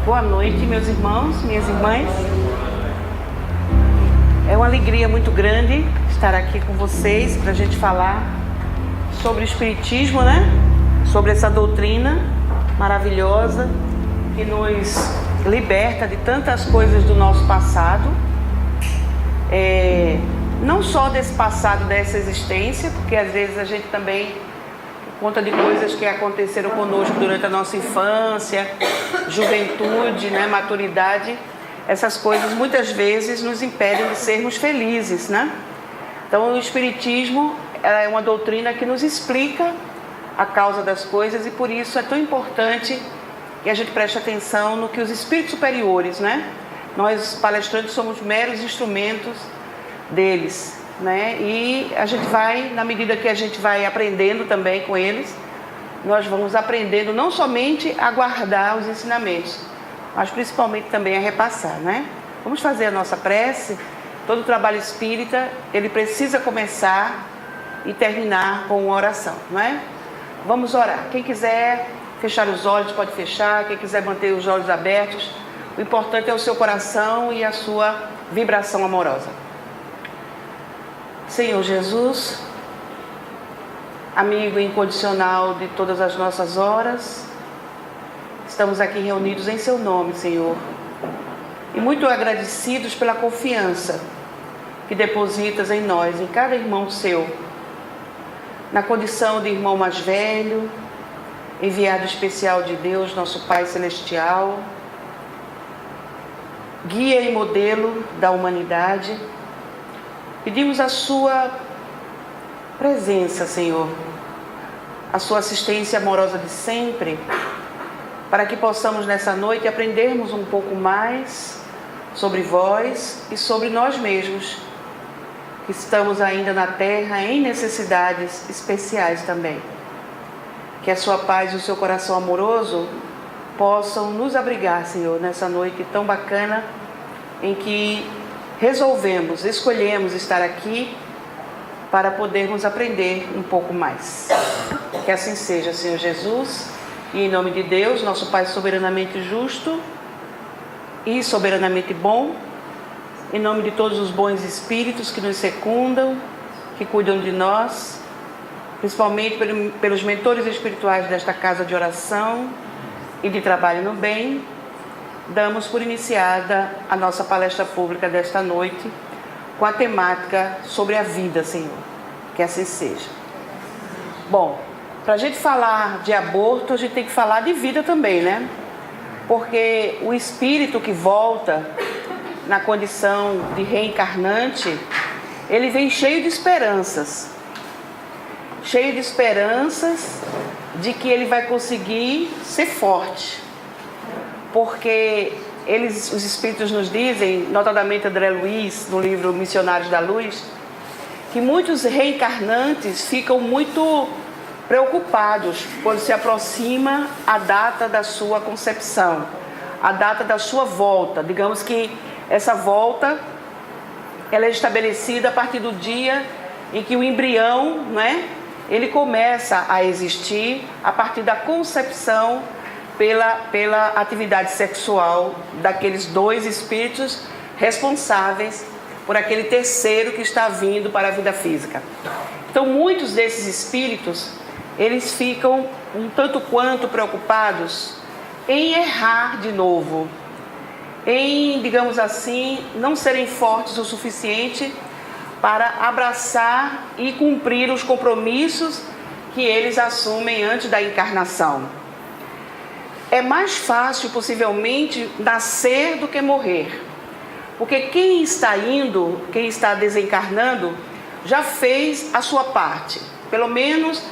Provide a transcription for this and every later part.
Boa noite, meus irmãos, minhas irmãs. É uma alegria muito grande estar aqui com vocês para a gente falar sobre o Espiritismo, né? Sobre essa doutrina maravilhosa que nos liberta de tantas coisas do nosso passado. Não só desse passado, dessa existência, porque às vezes a gente também conta de coisas que aconteceram conosco durante a nossa infância, juventude, né, maturidade. Essas coisas muitas vezes nos impedem de sermos felizes, né? Então o Espiritismo é uma doutrina que nos explica a causa das coisas e por isso é tão importante que a gente preste atenção no que os espíritos superiores, né? Nós palestrantes somos meros instrumentos deles, né? E a gente vai, na medida que a gente vai aprendendo também com eles, nós vamos aprendendo não somente a guardar os ensinamentos, mas principalmente também a repassar, né? Vamos fazer a nossa prece. Todo trabalho espírita, ele precisa começar e terminar com uma oração, não é? Vamos orar. Quem quiser fechar os olhos pode fechar, quem quiser manter os olhos abertos, o importante é o seu coração e a sua vibração amorosa. Senhor Jesus, amigo incondicional de todas as nossas horas, estamos aqui reunidos em seu nome, Senhor, e muito agradecidos pela confiança que depositas em nós, em cada irmão seu, na condição de irmão mais velho, enviado especial de Deus, nosso Pai Celestial, guia e modelo da humanidade. Pedimos a sua presença, Senhor, a sua assistência amorosa de sempre, para que possamos nessa noite aprendermos um pouco mais sobre vós e sobre nós mesmos, que estamos ainda na Terra em necessidades especiais também. Que a sua paz e o seu coração amoroso possam nos abrigar, Senhor, nessa noite tão bacana em que escolhemos estar aqui para podermos aprender um pouco mais. Que assim seja, Senhor Jesus, e em nome de Deus, nosso Pai soberanamente justo e soberanamente bom, em nome de todos os bons espíritos que nos secundam, que cuidam de nós, principalmente pelos mentores espirituais desta casa de oração e de trabalho no bem, damos por iniciada a nossa palestra pública desta noite com a temática sobre a vida, Senhor. Que assim seja. Bom, para a gente falar de aborto, a gente tem que falar de vida também, né? Porque o espírito que volta na condição de reencarnante, ele vem cheio de esperanças. Cheio de esperanças de que ele vai conseguir ser forte. Porque os espíritos nos dizem, notadamente André Luiz, no livro Missionários da Luz, que muitos reencarnantes ficam muito preocupados quando se aproxima a data da sua concepção, a data da sua volta. Digamos que essa volta ela é estabelecida a partir do dia em que o embrião, né, ele começa a existir a partir da concepção pela atividade sexual daqueles dois espíritos responsáveis por aquele terceiro que está vindo para a vida física. Então muitos desses espíritos, eles ficam um tanto quanto preocupados em errar de novo, em, digamos assim, não serem fortes o suficiente para abraçar e cumprir os compromissos que eles assumem antes da encarnação. É mais fácil, possivelmente, nascer do que morrer. Porque quem está indo, quem está desencarnando, já fez a sua parte. Pelo menos,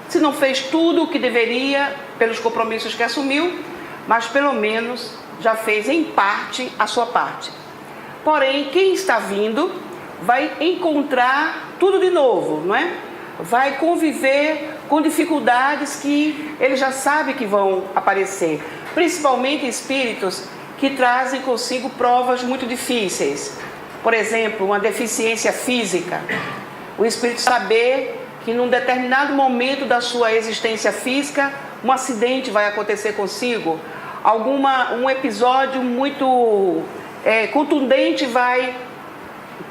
se não fez tudo o que deveria, pelos compromissos que assumiu, mas pelo menos já fez em parte a sua parte. Porém, quem está vindo vai encontrar tudo de novo, não é? Vai conviver com dificuldades que ele já sabe que vão aparecer, principalmente espíritos que trazem consigo provas muito difíceis. Por exemplo, uma deficiência física. O espírito saber que num determinado momento da sua existência física, um acidente vai acontecer consigo, um episódio muito contundente vai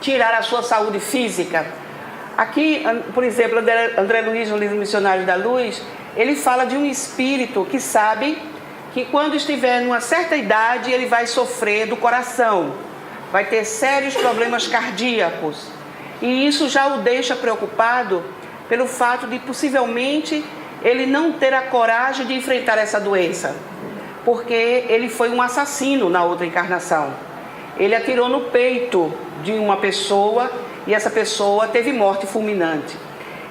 tirar a sua saúde física. Aqui, por exemplo, André Luiz, no livro Missionários da Luz, ele fala de um espírito que sabe que quando estiver numa certa idade, ele vai sofrer do coração, vai ter sérios problemas cardíacos. E isso já o deixa preocupado pelo fato de possivelmente ele não ter a coragem de enfrentar essa doença, porque ele foi um assassino na outra encarnação. Ele atirou no peito de uma pessoa e essa pessoa teve morte fulminante.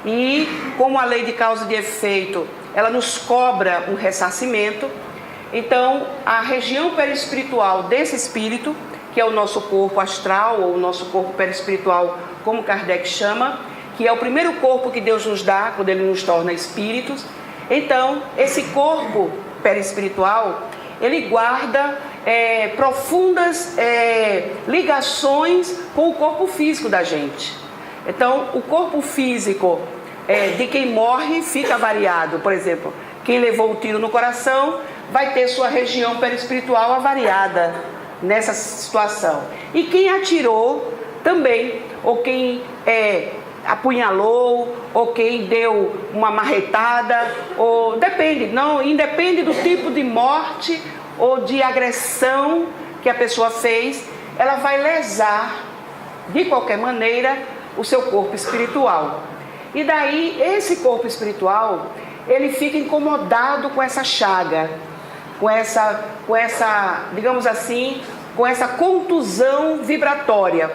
E como a lei de causa e de efeito, ela nos cobra um ressarcimento, então a região perispiritual desse espírito, que é o nosso corpo astral ou o nosso corpo perispiritual, como Kardec chama, que é o primeiro corpo que Deus nos dá quando Ele nos torna espíritos. Então, esse corpo perispiritual, ele guarda profundas ligações com o corpo físico da gente. Então, o corpo físico de quem morre fica variado. Por exemplo, quem levou o tiro no coração vai ter sua região perispiritual avariada nessa situação. E quem atirou também, ou quem apunhalou, ou quem deu uma marretada, ou independe do tipo de morte ou de agressão que a pessoa fez, ela vai lesar de qualquer maneira o seu corpo espiritual. E daí esse corpo espiritual, ele fica incomodado com essa chaga, com essa, digamos assim, com essa contusão vibratória.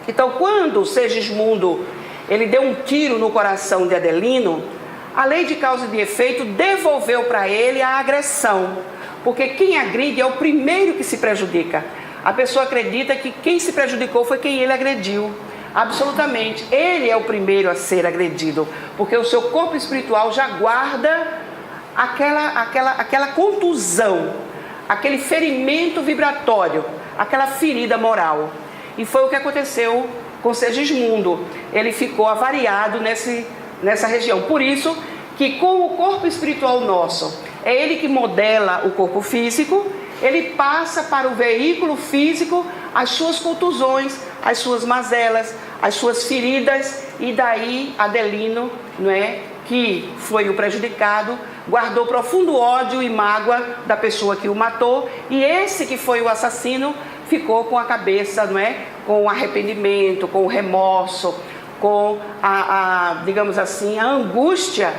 Então, quando Segismundo ele deu um tiro no coração de Adelino, a lei de causa e de efeito devolveu para ele a agressão, porque quem agride é o primeiro que se prejudica. A pessoa acredita que quem se prejudicou foi quem ele agrediu. Absolutamente, ele é o primeiro a ser agredido, porque o seu corpo espiritual já guarda aquela contusão, aquele ferimento vibratório, aquela ferida moral. E foi o que aconteceu com Segismundo. Ele ficou avariado nessa região. Por isso que com o corpo espiritual nosso, é ele que modela o corpo físico, ele passa para o veículo físico as suas contusões, as suas mazelas, as suas feridas, e daí Adelino, que foi o prejudicado, guardou profundo ódio e mágoa da pessoa que o matou, e esse que foi o assassino ficou com a cabeça, com o arrependimento, com o remorso, com digamos assim, a angústia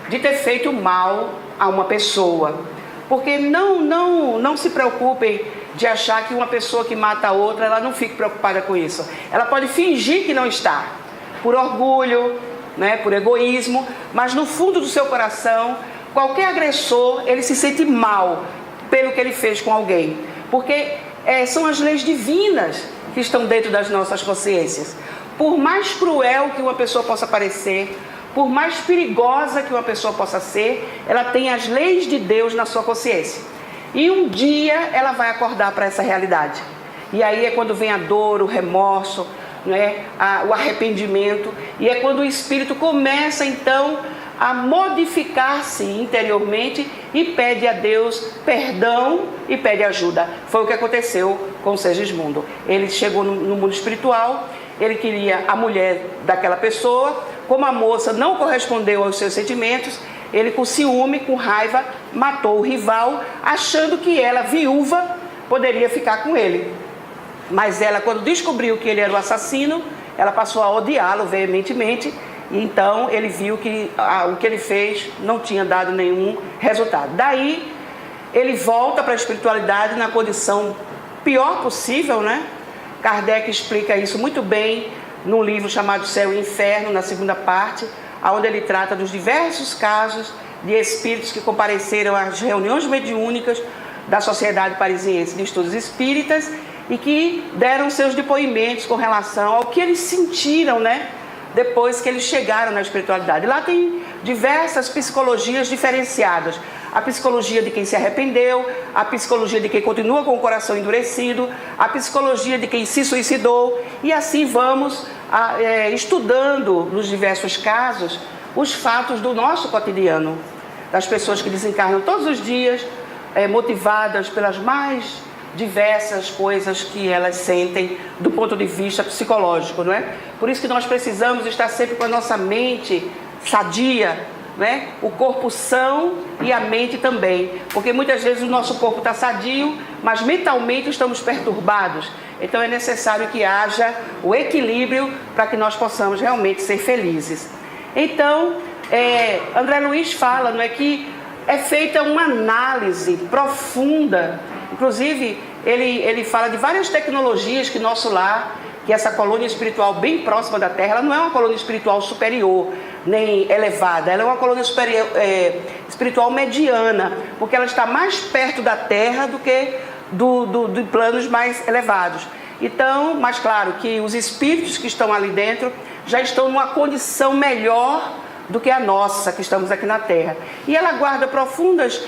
de ter feito mal a uma pessoa. Porque não se preocupem de achar que uma pessoa que mata a outra, ela não fica preocupada com isso. Ela pode fingir que não está, por orgulho, por egoísmo, mas no fundo do seu coração, qualquer agressor, ele se sente mal pelo que ele fez com alguém. Porque são as leis divinas que estão dentro das nossas consciências. Por mais cruel que uma pessoa possa parecer, por mais perigosa que uma pessoa possa ser, ela tem as leis de Deus na sua consciência. E um dia ela vai acordar para essa realidade. E aí é quando vem a dor, o remorso, o arrependimento. E é quando o espírito começa então a modificar-se interiormente e pede a Deus perdão e pede ajuda. Foi o que aconteceu com Segismundo. Ele chegou no mundo espiritual, ele queria a mulher daquela pessoa. Como a moça não correspondeu aos seus sentimentos, ele, com ciúme, com raiva, matou o rival, achando que ela, viúva, poderia ficar com ele. Mas ela, quando descobriu que ele era o assassino, ela passou a odiá-lo veementemente. E então ele viu que o que ele fez não tinha dado nenhum resultado. Daí ele volta para a espiritualidade na condição pior possível, Kardec explica isso muito bem num livro chamado Céu e Inferno, na segunda parte, onde ele trata dos diversos casos de espíritos que compareceram às reuniões mediúnicas da Sociedade Parisiense de Estudos Espíritas e que deram seus depoimentos com relação ao que eles sentiram, depois que eles chegaram na espiritualidade. Lá tem diversas psicologias diferenciadas. A psicologia de quem se arrependeu, a psicologia de quem continua com o coração endurecido, a psicologia de quem se suicidou, e assim vamos estudando nos diversos casos os fatos do nosso cotidiano, das pessoas que desencarnam todos os dias, motivadas pelas mais diversas coisas que elas sentem do ponto de vista psicológico, não é? Por isso que nós precisamos estar sempre com a nossa mente sadia, né? O corpo são e a mente também, porque muitas vezes o nosso corpo está sadio, mas mentalmente estamos perturbados. Então é necessário que haja o equilíbrio para que nós possamos realmente ser felizes. Então, André Luiz fala, não é, que é feita uma análise profunda. Inclusive, ele fala de várias tecnologias que nosso lar, que essa colônia espiritual bem próxima da Terra, ela não é uma colônia espiritual superior, nem elevada, ela é uma colônia espiritual mediana, porque ela está mais perto da Terra do que de planos mais elevados. Então, mas claro que os espíritos que estão ali dentro já estão numa condição melhor do que a nossa, que estamos aqui na Terra. E ela guarda profundas,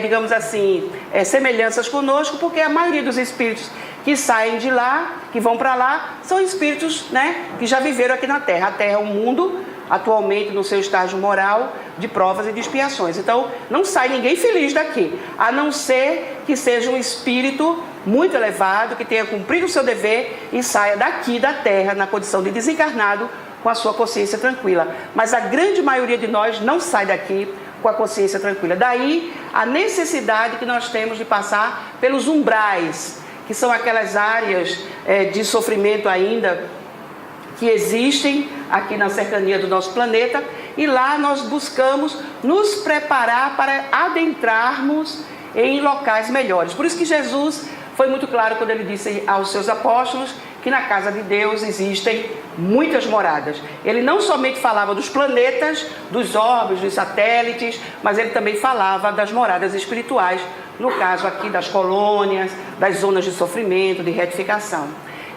digamos assim, semelhanças conosco, porque a maioria dos espíritos que saem de lá, que vão para lá, são espíritos, né, que já viveram aqui na Terra. A Terra é um mundo, atualmente, no seu estágio moral, de provas e de expiações. Então, não sai ninguém feliz daqui, a não ser que seja um espírito muito elevado, que tenha cumprido o seu dever e saia daqui da Terra, na condição de desencarnado, com a sua consciência tranquila. Mas a grande maioria de nós não sai daqui com a consciência tranquila. Daí a necessidade que nós temos de passar pelos umbrais, que são aquelas áreas de sofrimento ainda que existem aqui na cercania do nosso planeta, e lá nós buscamos nos preparar para adentrarmos em locais melhores. Por isso que Jesus foi muito claro quando ele disse aos seus apóstolos que na casa de Deus existem muitas moradas. Ele não somente falava dos planetas, dos orbes, dos satélites, mas ele também falava das moradas espirituais, no caso aqui das colônias, das zonas de sofrimento, de retificação.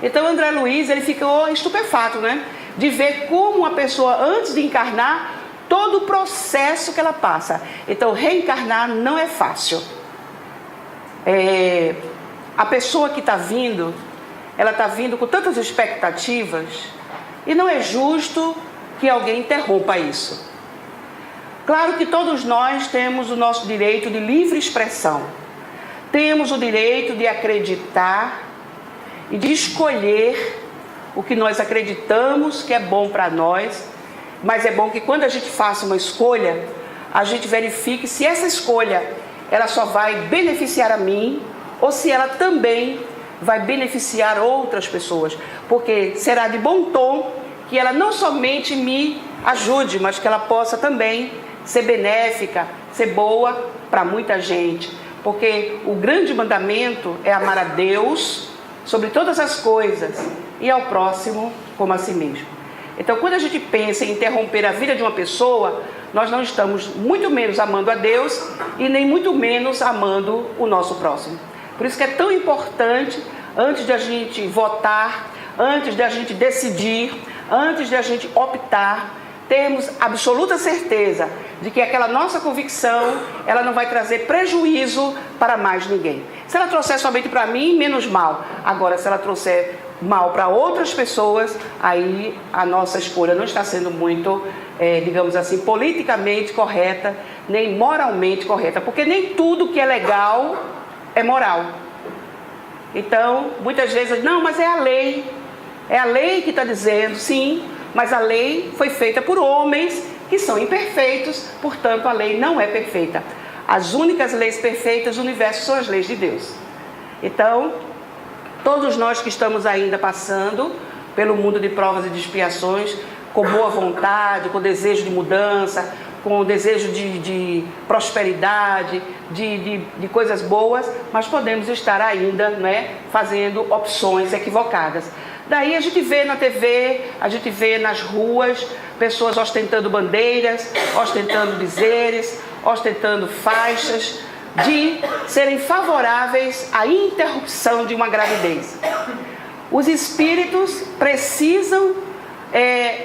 Então André Luiz, ele ficou estupefato, né, de ver como a pessoa, antes de encarnar, todo o processo que ela passa. Então reencarnar não é fácil. A pessoa que está vindo, ela está vindo com tantas expectativas, e não é justo que alguém interrompa isso. Claro que todos nós temos o nosso direito de livre expressão, temos o direito de acreditar e de escolher o que nós acreditamos que é bom para nós, mas é bom que quando a gente faça uma escolha, a gente verifique se essa escolha ela só vai beneficiar a mim, ou se ela também vai beneficiar outras pessoas, porque será de bom tom que ela não somente me ajude, mas que ela possa também ser benéfica, ser boa para muita gente, porque o grande mandamento é amar a Deus sobre todas as coisas e ao próximo como a si mesmo. Então, quando a gente pensa em interromper a vida de uma pessoa, nós não estamos muito menos amando a Deus e nem muito menos amando o nosso próximo. Por isso que é tão importante, antes de a gente votar, antes de a gente decidir, antes de a gente optar, termos absoluta certeza de que aquela nossa convicção, ela não vai trazer prejuízo para mais ninguém. Se ela trouxer somente para mim, menos mal. Agora, se ela trouxer mal para outras pessoas, aí a nossa escolha não está sendo muito, digamos assim, politicamente correta, nem moralmente correta, porque nem tudo que é legal é moral. Então, muitas vezes, não, mas é a lei que está dizendo, sim, mas a lei foi feita por homens que são imperfeitos, portanto a lei não é perfeita. As únicas leis perfeitas do universo são as leis de Deus. Então, todos nós que estamos ainda passando pelo mundo de provas e de expiações, com boa vontade, com desejo de mudança, com desejo de prosperidade, de coisas boas, mas podemos estar ainda, né, fazendo opções equivocadas. Daí a gente vê na TV, a gente vê nas ruas, pessoas ostentando bandeiras, ostentando dizeres, ostentando faixas, de serem favoráveis à interrupção de uma gravidez. Os espíritos precisam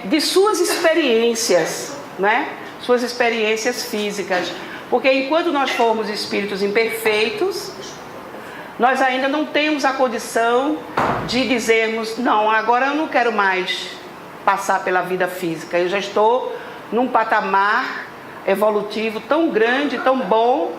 de suas experiências, né? Suas experiências físicas, porque enquanto nós formos espíritos imperfeitos, nós ainda não temos a condição de dizermos, não, agora eu não quero mais passar pela vida física, eu já estou num patamar evolutivo tão grande, tão bom,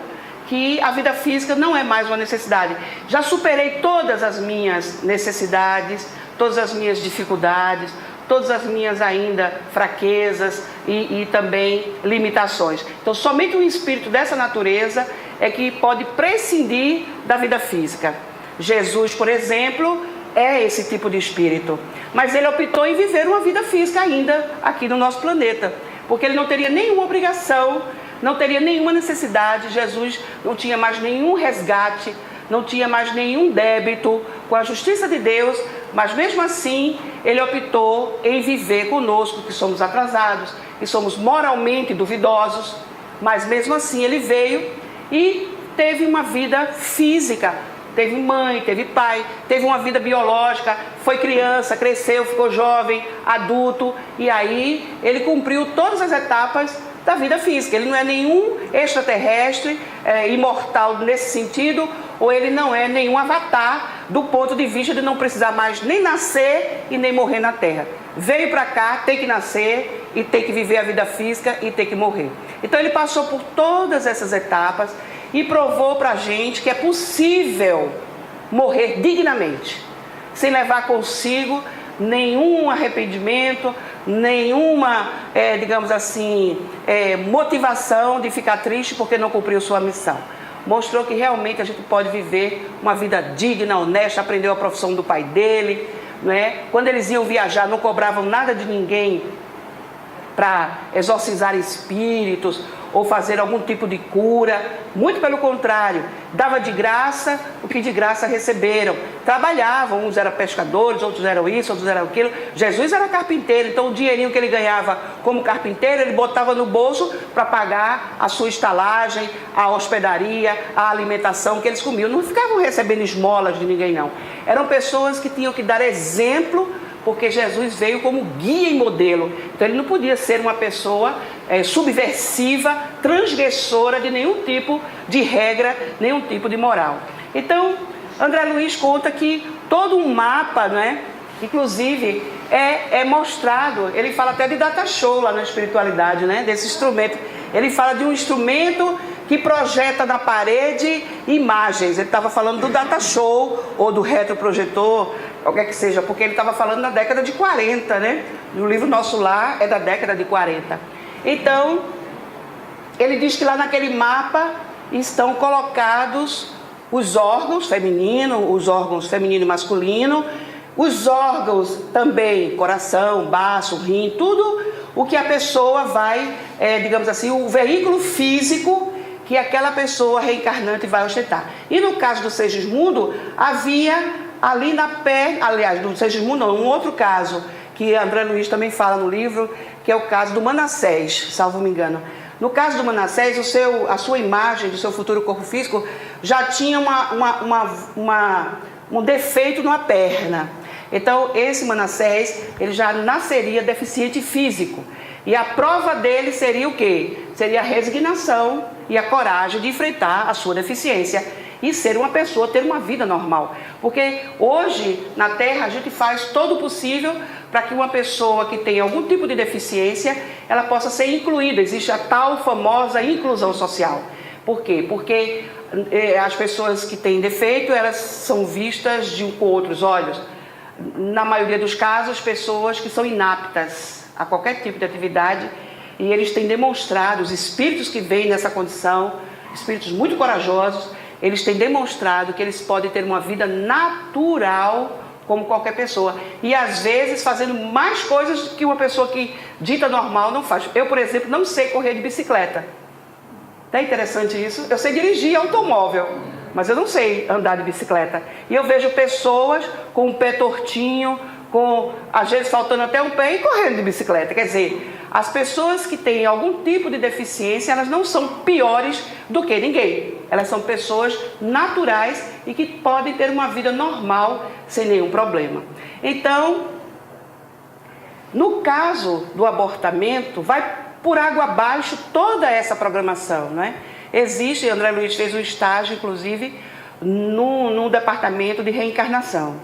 que a vida física não é mais uma necessidade. Já superei todas as minhas necessidades, todas as minhas dificuldades, todas as minhas ainda fraquezas e também limitações. Então, somente um espírito dessa natureza é que pode prescindir da vida física. Jesus, por exemplo, é esse tipo de espírito. Mas ele optou em viver uma vida física ainda aqui no nosso planeta, porque ele não teria nenhuma obrigação, não teria nenhuma necessidade. Jesus não tinha mais nenhum resgate, não tinha mais nenhum débito com a justiça de Deus, mas mesmo assim ele optou em viver conosco, que somos atrasados, que somos moralmente duvidosos, mas mesmo assim ele veio e teve uma vida física, teve mãe, teve pai, teve uma vida biológica, foi criança, cresceu, ficou jovem, adulto, e aí ele cumpriu todas as etapas da vida física. Ele não é nenhum extraterrestre, imortal nesse sentido, ou ele não é nenhum avatar do ponto de vista de não precisar mais nem nascer e nem morrer na Terra. Veio para cá, tem que nascer e tem que viver a vida física e tem que morrer. Então ele passou por todas essas etapas e provou para a gente que é possível morrer dignamente, sem levar consigo nenhum arrependimento, nenhuma, digamos assim, motivação de ficar triste porque não cumpriu sua missão. Mostrou que realmente a gente pode viver uma vida digna, honesta, aprendeu a profissão do pai dele, né? Quando eles iam viajar, não cobravam nada de ninguém para exorcizar espíritos ou fazer algum tipo de cura, muito pelo contrário, dava de graça o que de graça receberam. Trabalhavam, uns eram pescadores, outros eram isso, outros eram aquilo. Jesus era carpinteiro, então o dinheirinho que ele ganhava como carpinteiro, ele botava no bolso para pagar a sua estalagem, a hospedaria, a alimentação que eles comiam. Não ficavam recebendo esmolas de ninguém, não. Eram pessoas que tinham que dar exemplo, porque Jesus veio como guia e modelo. Então ele não podia ser uma pessoa subversiva, transgressora de nenhum tipo de regra, nenhum tipo de moral. Então, André Luiz conta que todo um mapa, né, inclusive, é mostrado. Ele fala até de data show lá na espiritualidade, né, desse instrumento. Ele fala de um instrumento que projeta na parede imagens. Ele estava falando do data show ou do retroprojetor, qualquer que seja, porque ele estava falando na década de 40, né? No livro Nosso Lar é da década de 40. Então, ele diz que lá naquele mapa estão colocados os órgãos femininos, os órgãos feminino e masculino, os órgãos também, coração, baço, rim, tudo o que a pessoa vai, digamos assim, o veículo físico que aquela pessoa reencarnante vai ostentar. E no caso do Segismundo, havia ali na perna, aliás, do Segismundo não, um outro caso, que André Luiz também fala no livro, que é o caso do Manassés, salvo me engano. No caso do Manassés, a sua imagem do seu futuro corpo físico já tinha um defeito numa perna. Então, esse Manassés, ele já nasceria deficiente físico. E a prova dele seria o quê? Seria a resignação e a coragem de enfrentar a sua deficiência e ser uma pessoa, ter uma vida normal. Porque hoje, na Terra, a gente faz todo o possível para que uma pessoa que tem algum tipo de deficiência, ela possa ser incluída. Existe a tal famosa inclusão social. Por quê? Porque as pessoas que têm defeito, elas são vistas com outros olhos. Na maioria dos casos, pessoas que são inaptas a qualquer tipo de atividade, e eles têm demonstrado, os espíritos que vêm nessa condição, espíritos muito corajosos, eles têm demonstrado que eles podem ter uma vida natural como qualquer pessoa, e às vezes fazendo mais coisas que uma pessoa que dita normal não faz. Eu, por exemplo, não sei correr de bicicleta. Não é interessante isso? Eu sei dirigir automóvel, mas eu não sei andar de bicicleta. E eu vejo pessoas com o pé tortinho, às vezes faltando até um pé e correndo de bicicleta. Quer dizer, as pessoas que têm algum tipo de deficiência, elas não são piores do que ninguém. Elas são pessoas naturais e que podem ter uma vida normal sem nenhum problema. Então, no caso do abortamento, vai por água abaixo toda essa programação, não é? Existe, André Luiz fez um estágio, inclusive, no departamento de reencarnação.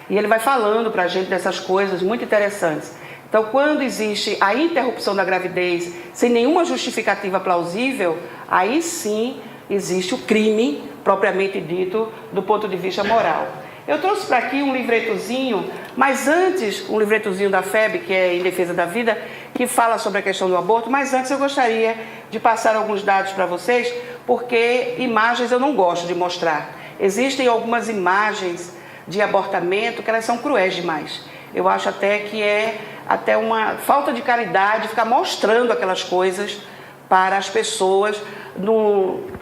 E ele vai falando para a gente dessas coisas muito interessantes. Então, quando existe a interrupção da gravidez sem nenhuma justificativa plausível, aí sim existe o crime propriamente dito do ponto de vista moral. Eu trouxe para aqui um livretozinho, mas antes, um livretozinho da FEB, que é Em Defesa da Vida, que fala sobre a questão do aborto, mas antes eu gostaria de passar alguns dados para vocês, porque imagens eu não gosto de mostrar. Existem algumas imagens de abortamento que elas são cruéis demais. Eu acho até que é até uma falta de caridade ficar mostrando aquelas coisas para as pessoas,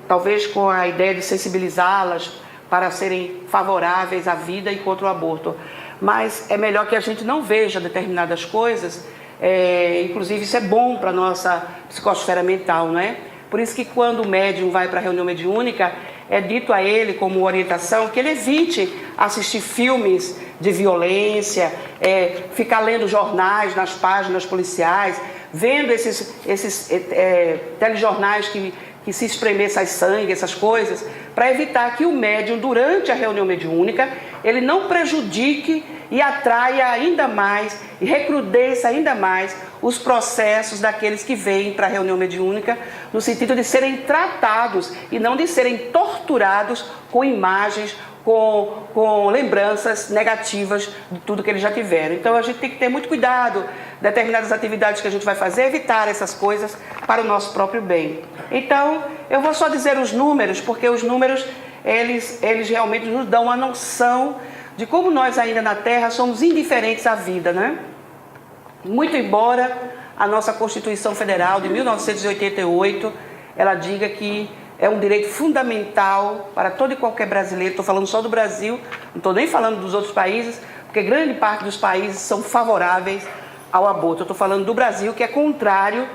talvez com a ideia de sensibilizá-las para serem favoráveis à vida e contra o aborto. Mas é melhor que a gente não veja determinadas coisas, inclusive isso é bom para a nossa psicosfera mental, não é? Por isso que quando o médium vai para a reunião mediúnica, é dito a ele como orientação que ele evite assistir filmes de violência, ficar lendo jornais nas páginas policiais, vendo esses telejornais que se espremer sai sangue, essas coisas, para evitar que o médium, durante a reunião mediúnica, ele não prejudique e atraia ainda mais e recrudesça ainda mais os processos daqueles que vêm para a reunião mediúnica, no sentido de serem tratados e não de serem torturados com imagens, com lembranças negativas de tudo que eles já tiveram. Então a gente tem que ter muito cuidado, determinadas atividades que a gente vai fazer, evitar essas coisas para o nosso próprio bem. Então eu vou só dizer os números, porque os números eles realmente nos dão uma noção de como nós ainda na Terra somos indiferentes à vida, né? Muito embora a nossa Constituição Federal de 1988, ela diga que é um direito fundamental para todo e qualquer brasileiro. Estou falando só do Brasil, não estou nem falando dos outros países, porque grande parte dos países são favoráveis ao aborto. Eu estou falando do Brasil, que é contrário,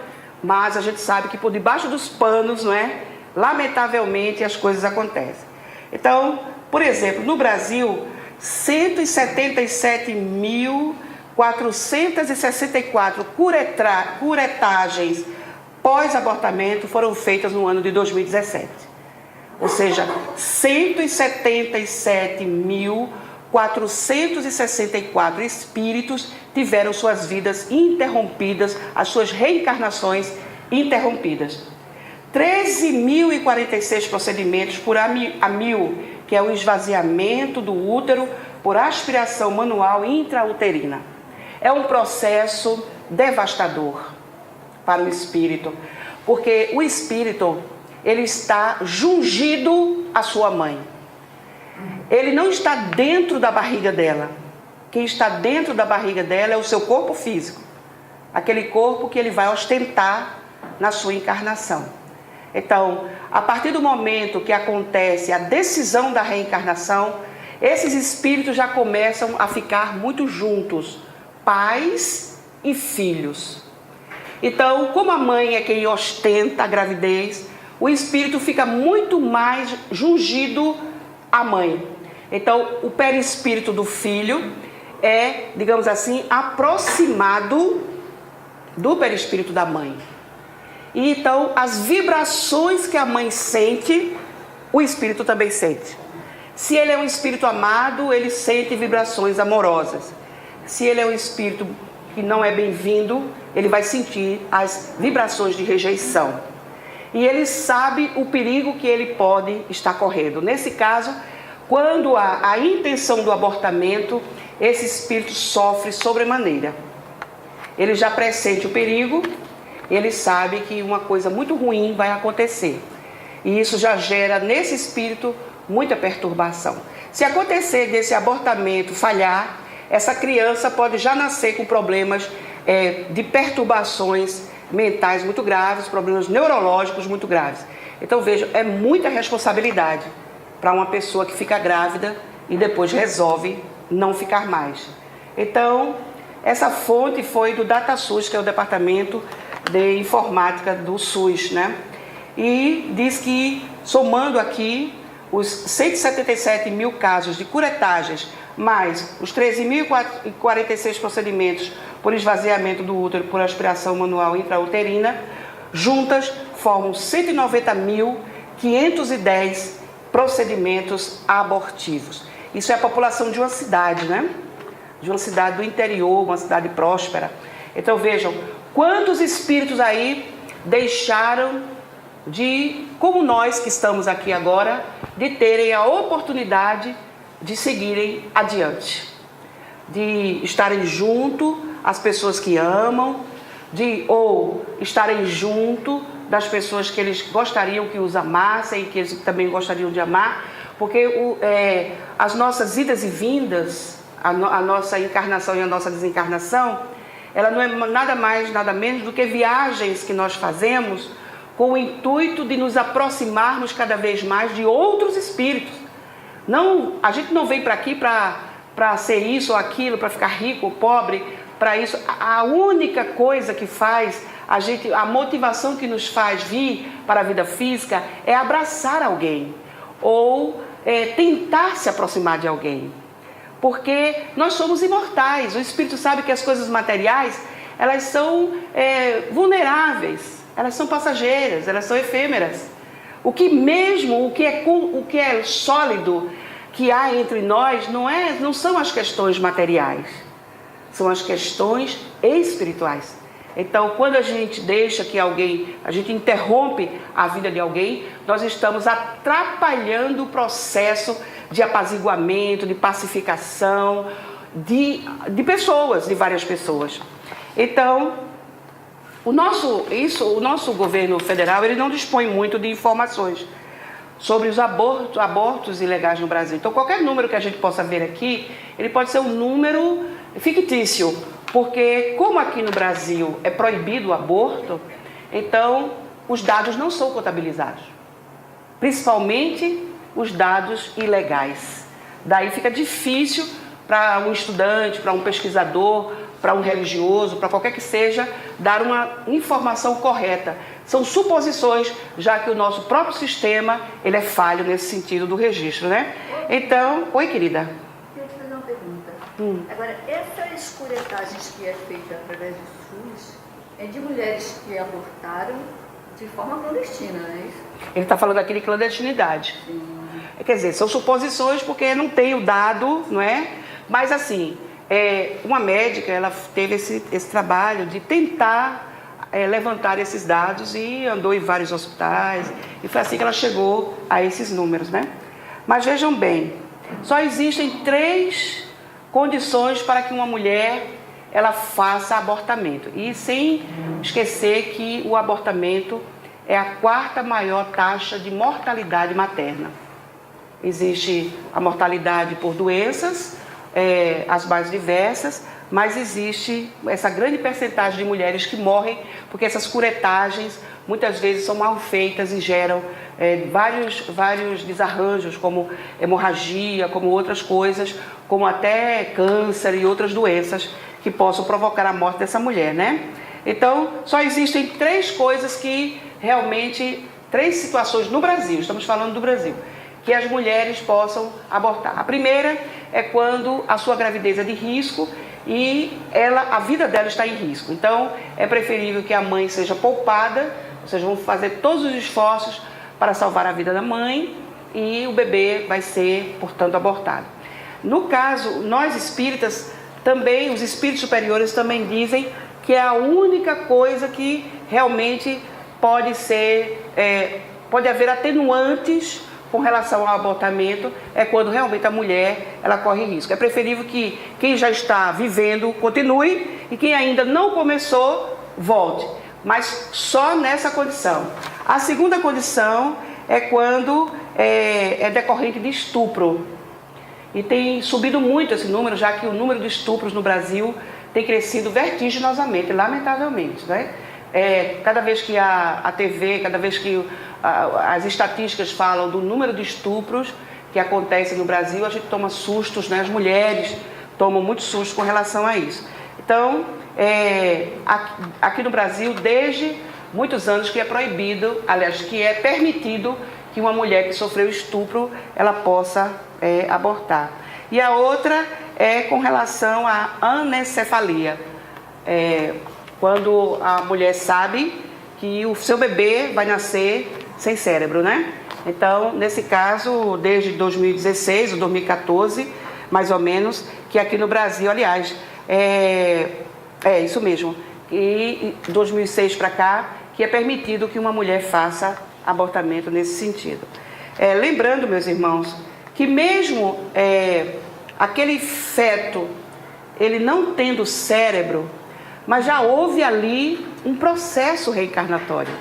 mas a gente sabe que por debaixo dos panos, não é? Lamentavelmente as coisas acontecem. Então, por exemplo, no Brasil, 177.464 curetagens pós-abortamento foram feitas no ano de 2017. Ou seja, 177.464 espíritos tiveram suas vidas interrompidas, as suas reencarnações interrompidas. 13.046 procedimentos por AMIU, que é o esvaziamento do útero por aspiração manual intrauterina. É um processo devastador para o espírito, porque o espírito, ele está jungido à sua mãe. Ele não está dentro da barriga dela. Quem está dentro da barriga dela é o seu corpo físico, aquele corpo que ele vai ostentar na sua encarnação. Então, a partir do momento que acontece a decisão da reencarnação, esses espíritos já começam a ficar muito juntos, pais e filhos. Então, como a mãe é quem ostenta a gravidez, o espírito fica muito mais jungido à mãe. Então, o perispírito do filho é, digamos assim, aproximado do perispírito da mãe. E então, as vibrações que a mãe sente, o espírito também sente. Se ele é um espírito amado, ele sente vibrações amorosas. Se ele é um espírito que não é bem-vindo, ele vai sentir as vibrações de rejeição. E ele sabe o perigo que ele pode estar correndo. Nesse caso, quando há a intenção do abortamento, esse espírito sofre sobremaneira. Ele já pressente o perigo, ele sabe que uma coisa muito ruim vai acontecer. E isso já gera nesse espírito muita perturbação. Se acontecer desse abortamento falhar, essa criança pode já nascer com problemas de perturbações mentais muito graves, problemas neurológicos muito graves. Então vejam, é muita responsabilidade para uma pessoa que fica grávida e depois resolve não ficar mais. Então, essa fonte foi do DataSUS, que é o Departamento de Informática do SUS, né? E diz que, somando aqui os 177 mil casos de curetagens, mais os 13.046 procedimentos por esvaziamento do útero por aspiração manual intrauterina, juntas formam 190.510 procedimentos abortivos. Isso é a população de uma cidade, né? De uma cidade do interior, uma cidade próspera. Então vejam, quantos espíritos aí deixaram de, como nós que estamos aqui agora, de terem a oportunidade de seguirem adiante, de estarem junto às pessoas que amam, ou estarem junto das pessoas que eles gostariam que os amassem e que eles também gostariam de amar, porque as nossas idas e vindas, a nossa encarnação e a nossa desencarnação, ela não é nada mais, nada menos do que viagens que nós fazemos com o intuito de nos aproximarmos cada vez mais de outros espíritos. Não, a gente não vem para aqui para ser isso ou aquilo, para ficar rico ou pobre, para isso. A única coisa que faz a motivação que nos faz vir para a vida física é abraçar alguém ou tentar se aproximar de alguém, porque nós somos imortais. O espírito sabe que as coisas materiais, elas são vulneráveis, elas são passageiras, elas são efêmeras. O que é sólido que há entre nós não são as questões materiais, são as questões espirituais. Então, quando a gente deixa que a gente interrompe a vida de alguém, nós estamos atrapalhando o processo de apaziguamento, de pacificação de pessoas, de várias pessoas. Então, o nosso governo federal, ele não dispõe muito de informações sobre os abortos ilegais no Brasil. Então, qualquer número que a gente possa ver aqui, ele pode ser um número fictício, porque como aqui no Brasil é proibido o aborto, então os dados não são contabilizados, principalmente os dados ilegais. Daí fica difícil para um estudante, para um pesquisador, para um religioso, para qualquer que seja, dar uma informação correta. São suposições, já que o nosso próprio sistema, ele é falho nesse sentido do registro, né? Então, oi, querida. Queria te fazer uma pergunta. Agora, essas curetagens que é feita através do SUS é de mulheres que abortaram de forma clandestina, não é isso? Ele está falando aqui de clandestinidade. Sim. Quer dizer, são suposições porque não tem o dado, não é? Mas assim, uma médica, ela teve esse trabalho de tentar levantar esses dados e andou em vários hospitais e foi assim que ela chegou a esses números, né? Mas vejam bem, só existem 3 condições para que uma mulher ela faça abortamento, e sem esquecer que o abortamento é a 4ª maior taxa de mortalidade materna. Existe a mortalidade por doenças, as mais diversas, mas existe essa grande percentagem de mulheres que morrem porque essas curetagens muitas vezes são mal feitas e geram vários desarranjos, como hemorragia, como outras coisas, como até câncer e outras doenças que possam provocar a morte dessa mulher, né? Então, só existem 3 coisas que realmente, 3 situações no Brasil, estamos falando do Brasil, que as mulheres possam abortar. A primeira é quando a sua gravidez é de risco e a vida dela está em risco. Então, é preferível que a mãe seja poupada, ou seja, vão fazer todos os esforços para salvar a vida da mãe e o bebê vai ser, portanto, abortado. No caso, nós espíritas, também, os espíritos superiores também dizem que é a única coisa que realmente pode haver atenuantes com relação ao abortamento, é quando realmente a mulher ela corre risco. É preferível que quem já está vivendo continue e quem ainda não começou, volte. Mas só nessa condição. A segunda condição é quando é decorrente de estupro. E tem subido muito esse número, já que o número de estupros no Brasil tem crescido vertiginosamente, lamentavelmente, né? Cada vez que a TV, cada vez que as estatísticas falam do número de estupros que acontecem no Brasil, a gente toma sustos, né? As mulheres tomam muito susto com relação a isso. Então, aqui no Brasil, desde muitos anos que é proibido, aliás, que é permitido que uma mulher que sofreu estupro, ela possa abortar. E a outra é com relação à anencefalia. Quando a mulher sabe que o seu bebê vai nascer sem cérebro, né? Então, nesse caso, desde 2016 ou 2014, mais ou menos, que aqui no Brasil, aliás, isso mesmo, e 2006 para cá, que é permitido que uma mulher faça abortamento nesse sentido. Lembrando, meus irmãos, que mesmo aquele feto, ele não tendo cérebro, mas já houve ali um processo reencarnatório.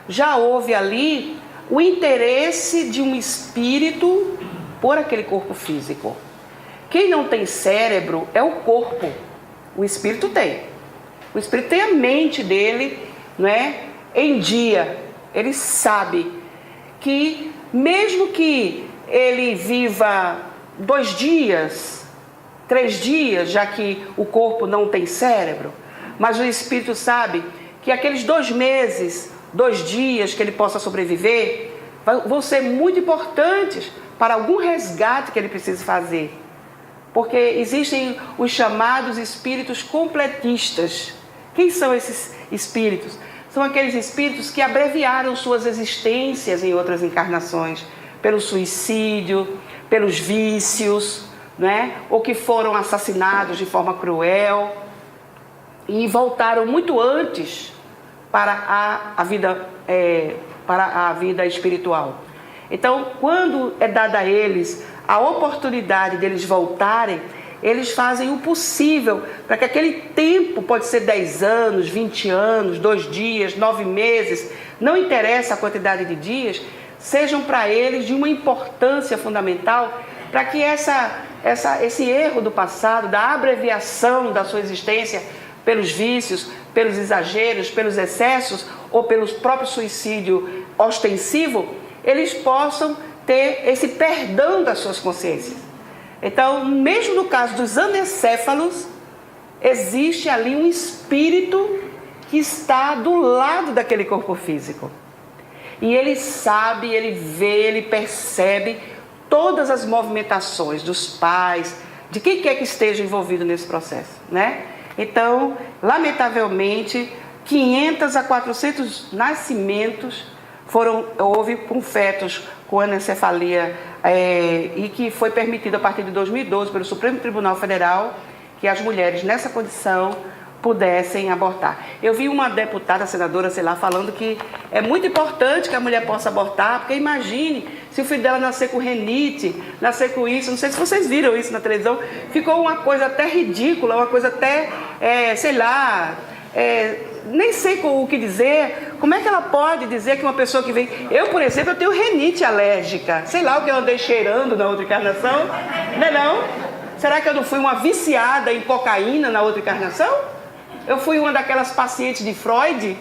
Já houve ali o interesse de um espírito por aquele corpo físico. Quem não tem cérebro é o corpo, o espírito tem. O espírito tem a mente dele, não é? Em dia, ele sabe que mesmo que ele viva 2 dias, 3 dias, já que o corpo não tem cérebro, mas o espírito sabe que aqueles 2 meses, 2 dias que ele possa sobreviver, vão ser muito importantes para algum resgate que ele precise fazer. Porque existem os chamados espíritos completistas. Quem são esses espíritos? São aqueles espíritos que abreviaram suas existências em outras encarnações, pelo suicídio, pelos vícios, né? Ou que foram assassinados de forma cruel e voltaram muito antes para a vida espiritual. Então, quando é dada a eles a oportunidade deles voltarem, eles fazem o possível para que aquele tempo, pode ser 10 anos, 20 anos, 2 dias, 9 meses, não interessa a quantidade de dias, sejam para eles de uma importância fundamental para que esse erro do passado, da abreviação da sua existência pelos vícios, pelos exageros, pelos excessos ou pelo próprio suicídio ostensivo, eles possam ter esse perdão das suas consciências. Então, mesmo no caso dos anencéfalos, existe ali um espírito que está do lado daquele corpo físico. E ele sabe, ele vê, ele percebe todas as movimentações dos pais, de quem quer que esteja envolvido nesse processo, né? Então, lamentavelmente, 500 a 400 nascimentos houve com fetos com anencefalia e que foi permitido a partir de 2012 pelo Supremo Tribunal Federal que as mulheres nessa condição pudessem abortar. Eu vi uma deputada, senadora, falando que é muito importante que a mulher possa abortar, porque imagine se o filho dela nascer com renite, nascer com isso, não sei se vocês viram isso na televisão, ficou uma coisa até ridícula, uma coisa até, nem sei o que dizer. Como é que ela pode dizer que uma pessoa que vem... Eu, por exemplo, eu tenho renite alérgica. Sei lá o que eu andei cheirando na outra encarnação. Não é não? Será que eu não fui uma viciada em cocaína na outra encarnação? Eu fui uma daquelas pacientes de Freud,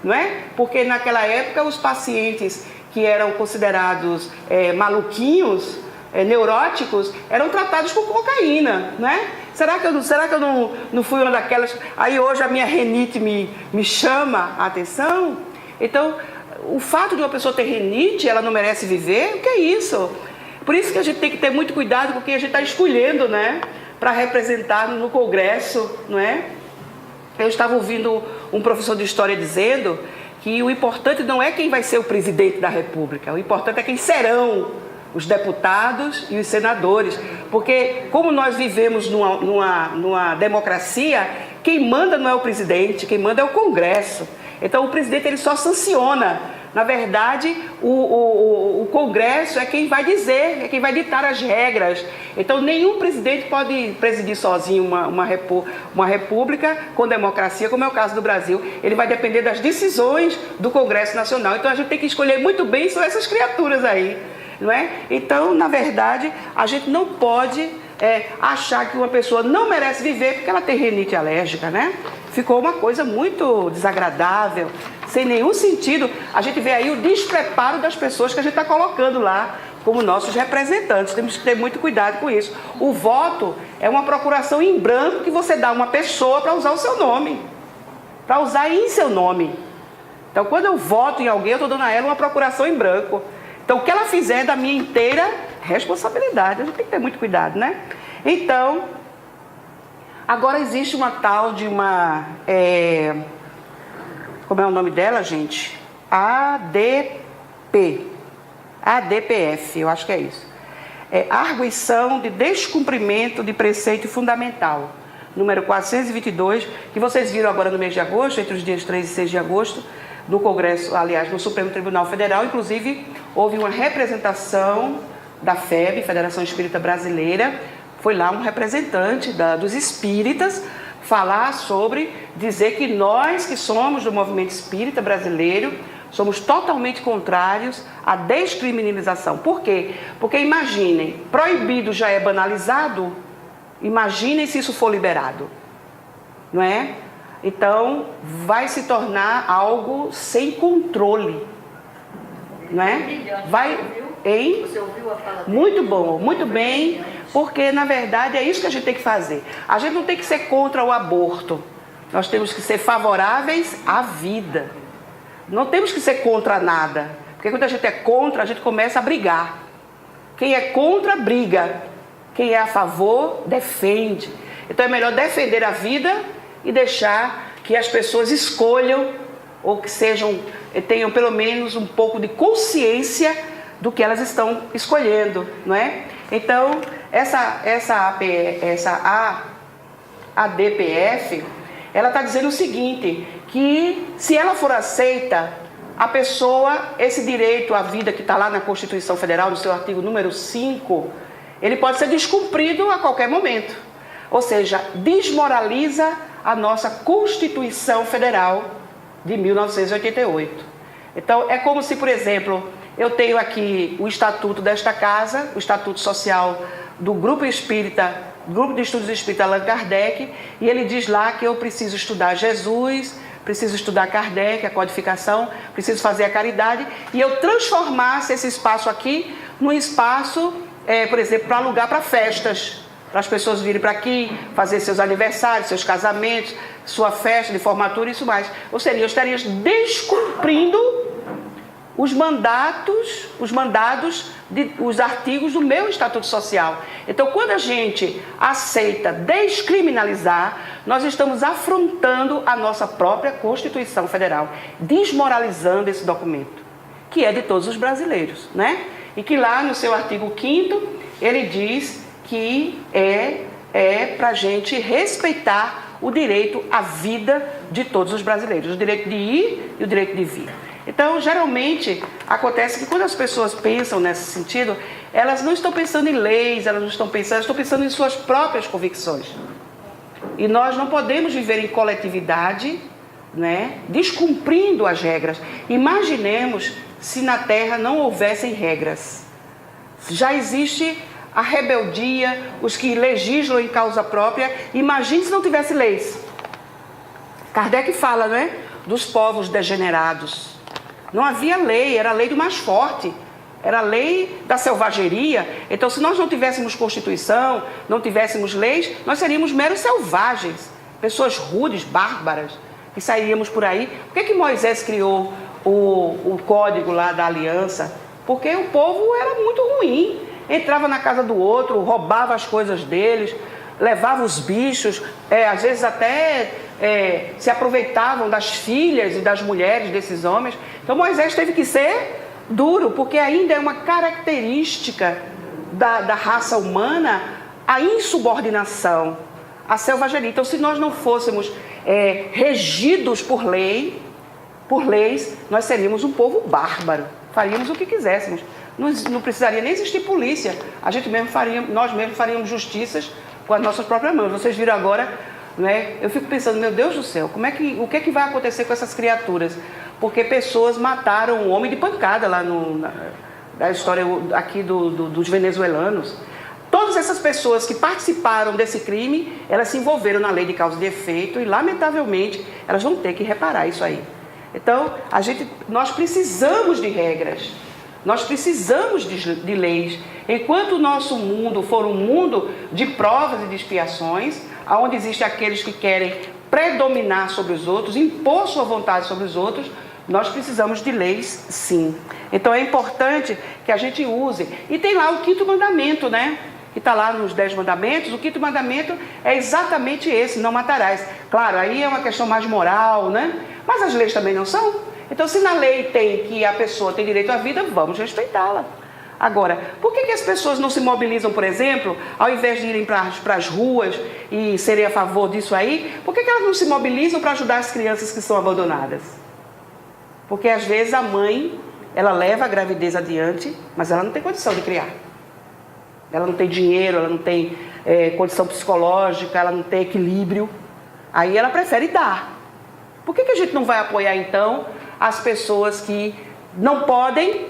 não é? Porque naquela época os pacientes que eram considerados maluquinhos, neuróticos, eram tratados com cocaína, não é? Será que eu não fui uma daquelas? Aí hoje a minha renite me chama a atenção. Então, o fato de uma pessoa ter renite, ela não merece viver? O que é isso? Por isso que a gente tem que ter muito cuidado com quem a gente está escolhendo, né? Para representar no Congresso, não é? Eu estava ouvindo um professor de história dizendo que o importante não é quem vai ser o presidente da República, o importante é quem serão os deputados e os senadores, porque como nós vivemos numa democracia, quem manda não é o presidente, quem manda é o Congresso. Então o presidente ele só sanciona. Na verdade, o Congresso é quem vai dizer, é quem vai ditar as regras. Então nenhum presidente pode presidir sozinho uma república com democracia, como é o caso do Brasil. Ele vai depender das decisões do Congresso Nacional. Então a gente tem que escolher muito bem, são essas criaturas aí. Não é? Então, na verdade, a gente não pode achar que uma pessoa não merece viver porque ela tem renite alérgica, né? Ficou uma coisa muito desagradável, sem nenhum sentido. A gente vê aí o despreparo das pessoas que a gente está colocando lá como nossos representantes. Temos que ter muito cuidado com isso. O voto é uma procuração em branco que você dá a uma pessoa para usar o seu nome, para usar em seu nome. Então, quando eu voto em alguém, eu estou dando a ela uma procuração em branco. Então, o que ela fizer é da minha inteira responsabilidade. A gente tem que ter muito cuidado, né? Então, agora existe uma tal de uma... como é o nome dela, gente? ADPF, eu acho que é isso. Arguição de descumprimento de preceito fundamental, número 422, que vocês viram agora no mês de agosto, entre os dias 3 e 6 de agosto, no Congresso, aliás, no Supremo Tribunal Federal. Inclusive, houve uma representação da FEB, Federação Espírita Brasileira. Foi lá um representante dos espíritas falar sobre, dizer que nós que somos do movimento espírita brasileiro somos totalmente contrários à descriminalização. Por quê? Porque imaginem, proibido já é banalizado, imaginem se isso for liberado, não é? Então, vai se tornar algo sem controle, não é? Vai, hein? Você ouviu a fala dele? Muito bom, muito bem, porque na verdade é isso que a gente tem que fazer. A gente não tem que ser contra o aborto, nós temos que ser favoráveis à vida. Não temos que ser contra nada, porque quando a gente é contra, a gente começa a brigar. Quem é contra, briga. Quem é a favor, defende. Então é melhor defender a vida e deixar que as pessoas escolham, ou que tenham pelo menos um pouco de consciência do que elas estão escolhendo, não é? Então, essa ADPF, ela está dizendo o seguinte, que se ela for aceita, a pessoa, esse direito à vida que está lá na Constituição Federal, no seu artigo número 5, ele pode ser descumprido a qualquer momento. Ou seja, desmoraliza a nossa Constituição Federal de 1988. Então, é como se, por exemplo, eu tenho aqui o estatuto desta casa, o estatuto social do Grupo Espírita, Grupo de Estudos Espírita Allan Kardec, e ele diz lá que eu preciso estudar Jesus, preciso estudar Kardec, a codificação, preciso fazer a caridade, e eu transformasse esse espaço aqui num espaço, por exemplo, para alugar para festas, para as pessoas virem para aqui, fazer seus aniversários, seus casamentos, sua festa de formatura e isso mais. Ou seja, eu estaria descumprindo os mandados, os artigos do meu Estatuto Social. Então, quando a gente aceita descriminalizar, nós estamos afrontando a nossa própria Constituição Federal, desmoralizando esse documento, que é de todos os brasileiros, né? E que lá no seu artigo 5º, ele diz que é para a gente respeitar o direito à vida de todos os brasileiros, o direito de ir e o direito de vir. Então, geralmente, acontece que quando as pessoas pensam nesse sentido, elas não estão pensando em leis, elas estão pensando em suas próprias convicções. E nós não podemos viver em coletividade, né, descumprindo as regras. Imaginemos se na Terra não houvessem regras. Já existe a rebeldia, os que legislam em causa própria. Imagine se não tivesse leis. Kardec fala, né, dos povos degenerados. Não havia lei, era a lei do mais forte, era a lei da selvageria. Então, se nós não tivéssemos Constituição, não tivéssemos leis, nós seríamos meros selvagens, pessoas rudes, bárbaras, que sairíamos por aí. Por que Moisés criou o código lá da aliança? Porque o povo era muito ruim, entrava na casa do outro, roubava as coisas deles, levava os bichos, às vezes até se aproveitavam das filhas e das mulheres desses homens. Então Moisés teve que ser duro, porque ainda é uma característica da raça humana a insubordinação, a selvageria. Então, se nós não fôssemos regidos por leis, nós seríamos um povo bárbaro, faríamos o que quiséssemos. Não precisaria nem existir polícia, nós mesmos faríamos justiças com as nossas próprias mãos. Vocês viram agora, né? Eu fico pensando, meu Deus do céu, o que é que vai acontecer com essas criaturas? Porque pessoas mataram um homem de pancada lá na história aqui dos venezuelanos. Todas essas pessoas que participaram desse crime, elas se envolveram na lei de causa e de efeito e, lamentavelmente, elas vão ter que reparar isso aí. Então, nós precisamos de regras, nós precisamos de leis. Enquanto o nosso mundo for um mundo de provas e de expiações, onde existem aqueles que querem predominar sobre os outros, impor sua vontade sobre os outros, nós precisamos de leis, sim. Então é importante que a gente use. E tem lá o 5º mandamento, né? Que está lá nos 10 mandamentos. O 5º mandamento é exatamente esse, não matarás. Claro, aí é uma questão mais moral, né? Mas as leis também não são. Então, se na lei tem que a pessoa tem direito à vida, vamos respeitá-la. Agora, por que as pessoas não se mobilizam, por exemplo, ao invés de irem para as ruas e serem a favor disso aí, por que elas não se mobilizam para ajudar as crianças que são abandonadas? Porque às vezes a mãe, ela leva a gravidez adiante, mas ela não tem condição de criar. Ela não tem dinheiro, ela não tem condição psicológica, ela não tem equilíbrio. Aí ela prefere dar. Por que a gente não vai apoiar então as pessoas que não podem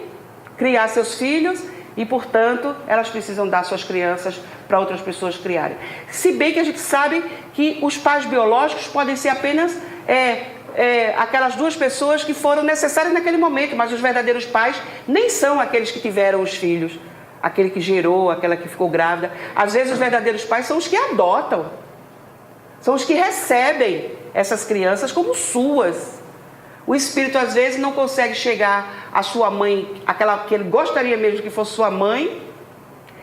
criar seus filhos e, portanto, elas precisam dar suas crianças para outras pessoas criarem? Se bem que a gente sabe que os pais biológicos podem ser apenas aquelas duas pessoas que foram necessárias naquele momento, mas os verdadeiros pais nem são aqueles que tiveram os filhos, aquele que gerou, aquela que ficou grávida. Às vezes os verdadeiros pais são os que adotam, são os que recebem essas crianças como suas. O espírito às vezes não consegue chegar à sua mãe, aquela que ele gostaria mesmo que fosse sua mãe.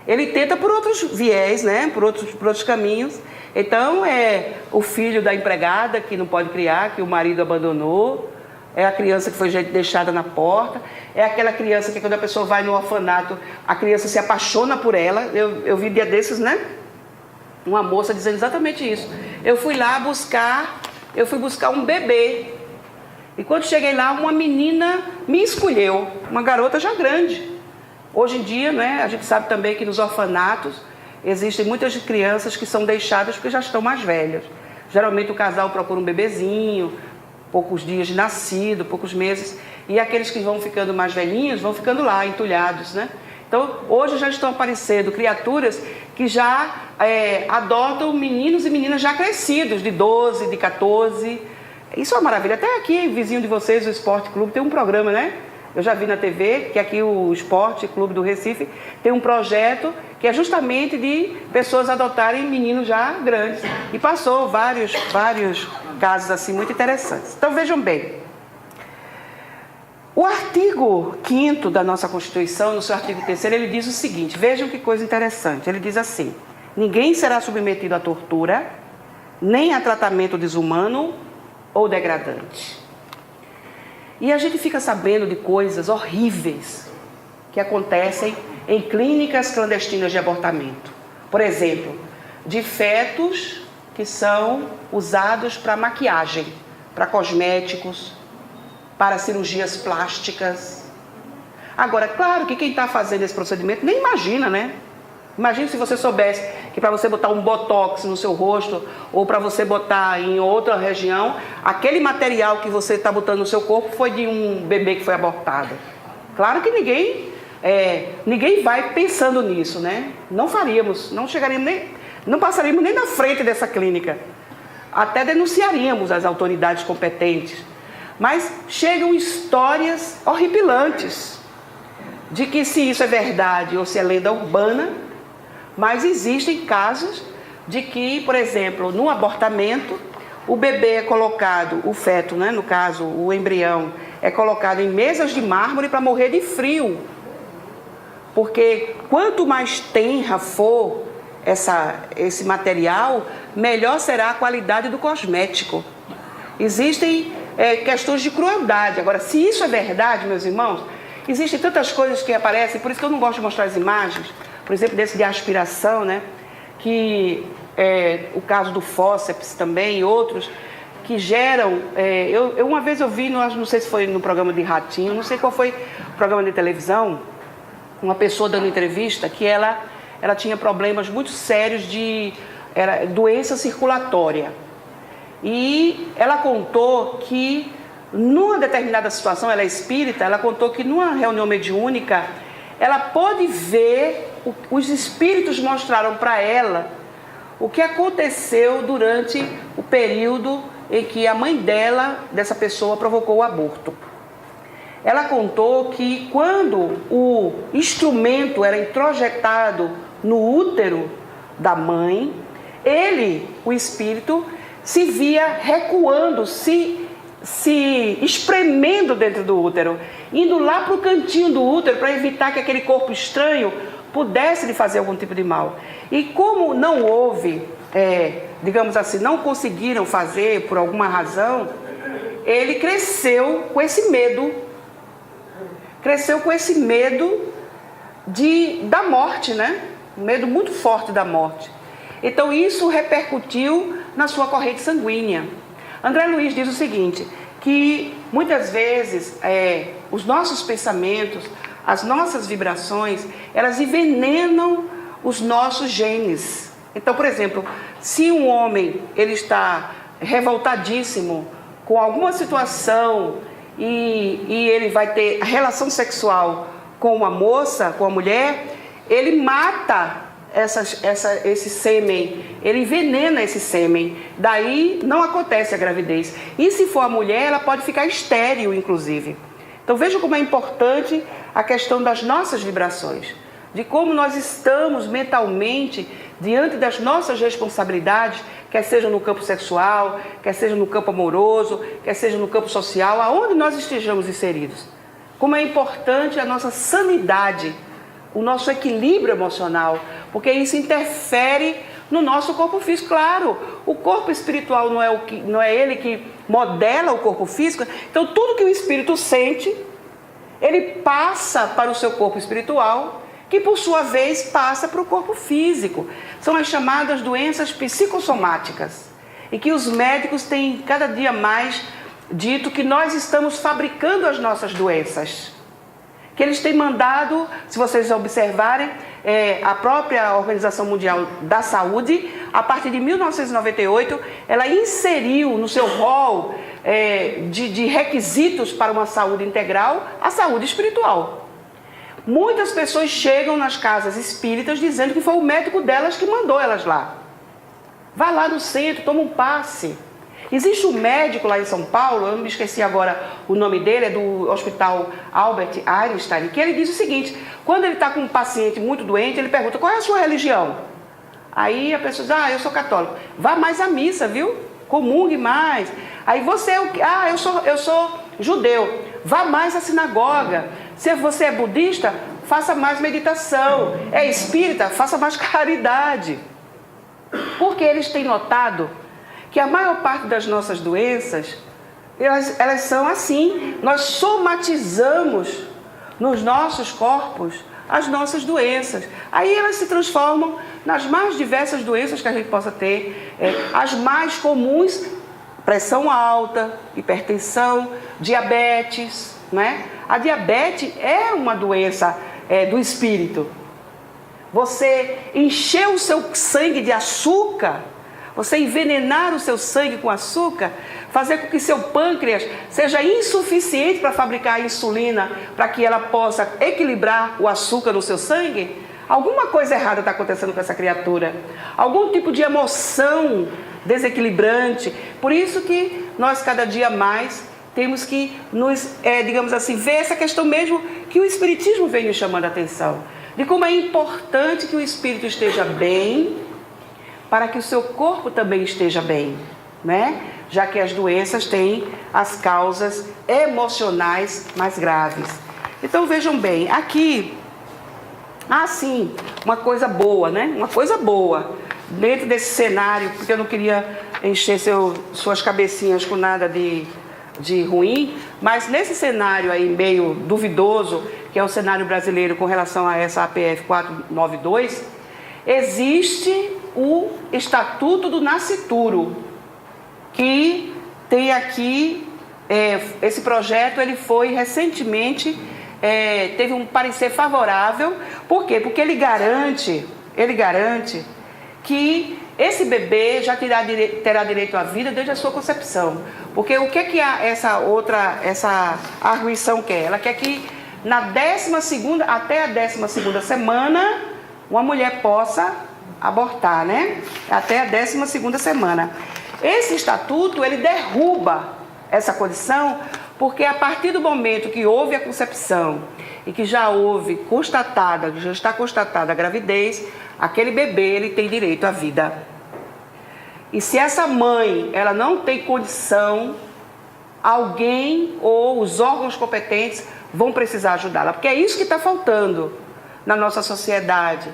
Ele tenta por outros viés, né? por outros caminhos. Então é o filho da empregada que não pode criar, que o marido abandonou. É a criança que foi deixada na porta. É aquela criança que quando a pessoa vai no orfanato, a criança se apaixona por ela. Eu vi dia desses, né? Uma moça dizendo exatamente isso. Eu fui buscar um bebê. E quando cheguei lá, uma menina me escolheu. Uma garota já grande. Hoje em dia, né, a gente sabe também que nos orfanatos existem muitas crianças que são deixadas porque já estão mais velhas. Geralmente o casal procura um bebezinho, poucos dias de nascido, poucos meses. E aqueles que vão ficando mais velhinhos vão ficando lá, entulhados, né? Então, hoje já estão aparecendo criaturas que já adotam meninos e meninas já crescidos, de 12, de 14. Isso é uma maravilha. Até aqui, vizinho de vocês, o Esporte Clube, tem um programa, né? Eu já vi na TV que aqui o Esporte Clube do Recife tem um projeto que é justamente de pessoas adotarem meninos já grandes. E passou vários casos assim muito interessantes. Então vejam bem. O artigo 5º da nossa Constituição, no seu artigo 3º, ele diz o seguinte, vejam que coisa interessante. Ele diz assim: ninguém será submetido à tortura, nem a tratamento desumano ou degradante. E a gente fica sabendo de coisas horríveis que acontecem em clínicas clandestinas de abortamento. Por exemplo, de fetos que são usados para maquiagem, para cosméticos, para cirurgias plásticas. Agora, claro que quem está fazendo esse procedimento nem imagina, né? Imagina se você soubesse que para você botar um botox no seu rosto ou para você botar em outra região, aquele material que você está botando no seu corpo foi de um bebê que foi abortado. Claro que ninguém vai pensando nisso, né? Não faríamos, não passaríamos nem na frente dessa clínica. Até denunciaríamos as autoridades competentes. Mas chegam histórias horripilantes de que se isso é verdade ou se é lenda urbana. Mas existem casos de que, por exemplo, no abortamento, o bebê é colocado, o feto, né, no caso, o embrião, é colocado em mesas de mármore para morrer de frio. Porque quanto mais tenra for esse material, melhor será a qualidade do cosmético. Existem questões de crueldade. Agora, se isso é verdade, meus irmãos, existem tantas coisas que aparecem, por isso que eu não gosto de mostrar as imagens. Por exemplo, desse de aspiração, né? Que o caso do fórceps também e outros que geram... uma vez eu vi, não sei se foi no programa de Ratinho, não sei qual foi o programa de televisão, uma pessoa dando entrevista que ela tinha problemas muito sérios de doença circulatória. E ela contou que, numa determinada situação, ela é espírita, ela contou que numa reunião mediúnica, ela pôde ver, os espíritos mostraram para ela o que aconteceu durante o período em que a mãe dessa pessoa, provocou o aborto. Ela contou que quando o instrumento era introjetado no útero da mãe, o espírito, se via recuando, se espremendo dentro do útero, indo lá para o cantinho do útero para evitar que aquele corpo estranho pudesse lhe fazer algum tipo de mal. E como não houve, digamos assim, não conseguiram fazer por alguma razão, ele cresceu com esse medo. Cresceu com esse medo da morte, né? Um medo muito forte da morte. Então isso repercutiu na sua corrente sanguínea. André Luiz diz o seguinte, que muitas vezes os nossos pensamentos, as nossas vibrações, elas envenenam os nossos genes. Então, por exemplo, se um homem ele está revoltadíssimo com alguma situação e ele vai ter relação sexual com uma moça, com uma mulher, ele mata esse sêmen, ele envenena esse sêmen, daí não acontece a gravidez. E se for a mulher, ela pode ficar estéril, inclusive. Então veja como é importante a questão das nossas vibrações, de como nós estamos mentalmente diante das nossas responsabilidades, quer seja no campo sexual, quer seja no campo amoroso, quer seja no campo social, aonde nós estejamos inseridos. Como é importante a nossa sanidade, o nosso equilíbrio emocional, porque isso interfere no nosso corpo físico. Claro, o corpo espiritual não é ele que modela o corpo físico, então tudo que o espírito sente, ele passa para o seu corpo espiritual, que por sua vez passa para o corpo físico. São as chamadas doenças psicossomáticas, e que os médicos têm cada dia mais dito que nós estamos fabricando as nossas doenças. Que eles têm mandado, se vocês observarem, a própria Organização Mundial da Saúde, a partir de 1998, ela inseriu no seu rol de requisitos para uma saúde integral a saúde espiritual. Muitas pessoas chegam nas casas espíritas dizendo que foi o médico delas que mandou elas lá. Vá lá no centro, toma um passe. Existe um médico lá em São Paulo, eu não me esqueci agora o nome dele, é do Hospital Albert Einstein, que ele diz o seguinte: quando ele está com um paciente muito doente, ele pergunta: qual é a sua religião? Aí a pessoa diz: eu sou católico. Vá mais à missa, viu? Comungue mais. Aí você é o que? Eu sou judeu. Vá mais à sinagoga. Se você é budista, faça mais meditação. É espírita, faça mais caridade. Porque eles têm notado que a maior parte das nossas doenças, elas são assim. Nós somatizamos nos nossos corpos as nossas doenças. Aí elas se transformam nas mais diversas doenças que a gente possa ter. As mais comuns: pressão alta, hipertensão, diabetes, né? A diabetes é uma doença do espírito. Você encher o seu sangue de açúcar, você envenenar o seu sangue com açúcar, fazer com que seu pâncreas seja insuficiente para fabricar a insulina, para que ela possa equilibrar o açúcar no seu sangue, alguma coisa errada está acontecendo com essa criatura. Algum tipo de emoção desequilibrante. Por isso que nós cada dia mais temos que nos, digamos assim, ver essa questão mesmo que o Espiritismo vem nos chamando a atenção, de como é importante que o espírito esteja bem, para que o seu corpo também esteja bem, né? Já que as doenças têm as causas emocionais mais graves. Então vejam bem, aqui, sim, uma coisa boa, né? Uma coisa boa, dentro desse cenário, porque eu não queria encher suas cabecinhas com nada de ruim, mas nesse cenário aí meio duvidoso, que é o cenário brasileiro com relação a essa APF 492, existe o Estatuto do Nascituro, que tem aqui, esse projeto ele foi recentemente, teve um parecer favorável. Por quê? Porque ele garante que esse bebê já terá direito à vida desde a sua concepção. Porque o que essa arguição quer? Ela quer que até a 12ª semana, uma mulher possa abortar, né? Até a 12ª semana. Esse estatuto, ele derruba essa condição, porque a partir do momento que houve a concepção e que já está constatada a gravidez, aquele bebê, ele tem direito à vida. E se essa mãe, ela não tem condição, alguém ou os órgãos competentes vão precisar ajudá-la, porque é isso que está faltando na nossa sociedade.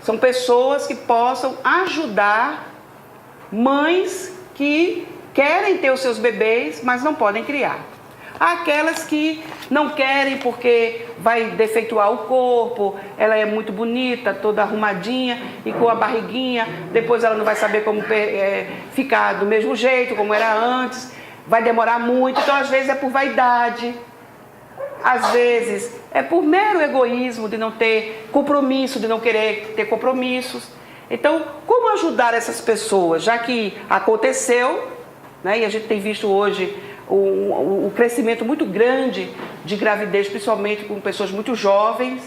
São pessoas que possam ajudar mães que querem ter os seus bebês, mas não podem criar. Há aquelas que não querem porque vai defeituar o corpo, ela é muito bonita, toda arrumadinha e com a barriguinha, depois ela não vai saber como ficar do mesmo jeito como era antes. vai demorar muito, então às vezes é por vaidade, às vezes é por mero egoísmo de não ter compromisso, de não querer ter compromissos. Então, como ajudar essas pessoas, já que aconteceu, né, e a gente tem visto hoje um crescimento muito grande de gravidez, principalmente com pessoas muito jovens,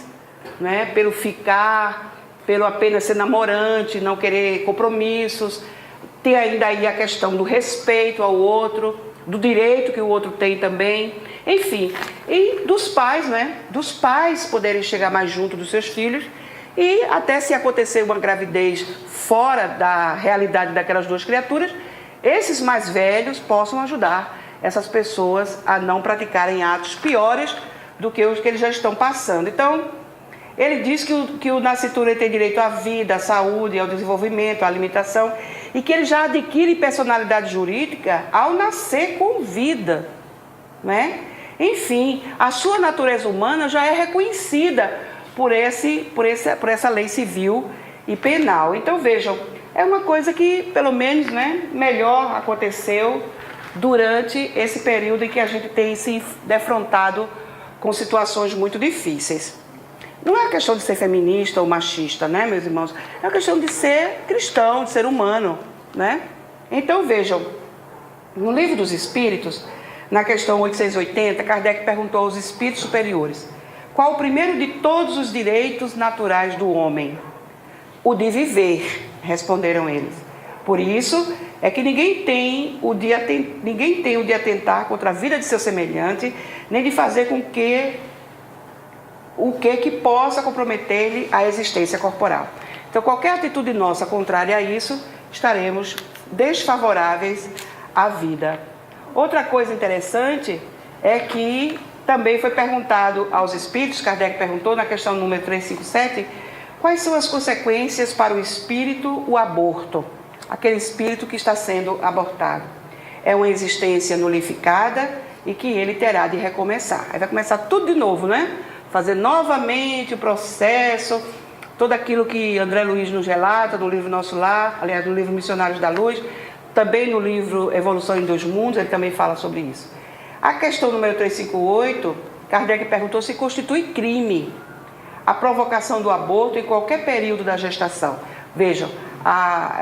né, pelo ficar, pelo apenas ser namorante, não querer compromissos. Tem ainda aí a questão do respeito ao outro, do direito que o outro tem também, enfim, e dos pais, né? Dos pais poderem chegar mais junto dos seus filhos e até se acontecer uma gravidez fora da realidade daquelas duas criaturas, esses mais velhos possam ajudar essas pessoas a não praticarem atos piores do que os que eles já estão passando. Então, ele diz que o nascituro tem direito à vida, à saúde, ao desenvolvimento, à alimentação, e que ele já adquire personalidade jurídica ao nascer com vida, né? Enfim, a sua natureza humana já é reconhecida por essa lei civil e penal. Então vejam, é uma coisa que pelo menos, né, melhor aconteceu durante esse período em que a gente tem se defrontado com situações muito difíceis. Não é uma questão de ser feminista ou machista, né, meus irmãos? É uma questão de ser cristão, de ser humano, né? Então vejam, no Livro dos Espíritos, na questão 880, Kardec perguntou aos espíritos superiores: qual o primeiro de todos os direitos naturais do homem? O de viver, responderam eles. Por isso é que ninguém tem o de atentar contra a vida de seu semelhante, nem de fazer com que que possa comprometer-lhe a existência corporal. Então, qualquer atitude nossa contrária a isso, estaremos desfavoráveis à vida. Outra coisa interessante é que também foi perguntado aos espíritos, Kardec perguntou na questão número 357, quais são as consequências para o espírito o aborto, aquele espírito que está sendo abortado. É uma existência nulificada e que ele terá de recomeçar. Aí vai começar tudo de novo, né? Fazer novamente o processo, tudo aquilo que André Luiz nos relata no livro Nosso Lar, aliás, no livro Missionários da Luz, também no livro Evolução em Dois Mundos, ele também fala sobre isso. A questão número 358, Kardec perguntou se constitui crime a provocação do aborto em qualquer período da gestação. Vejam,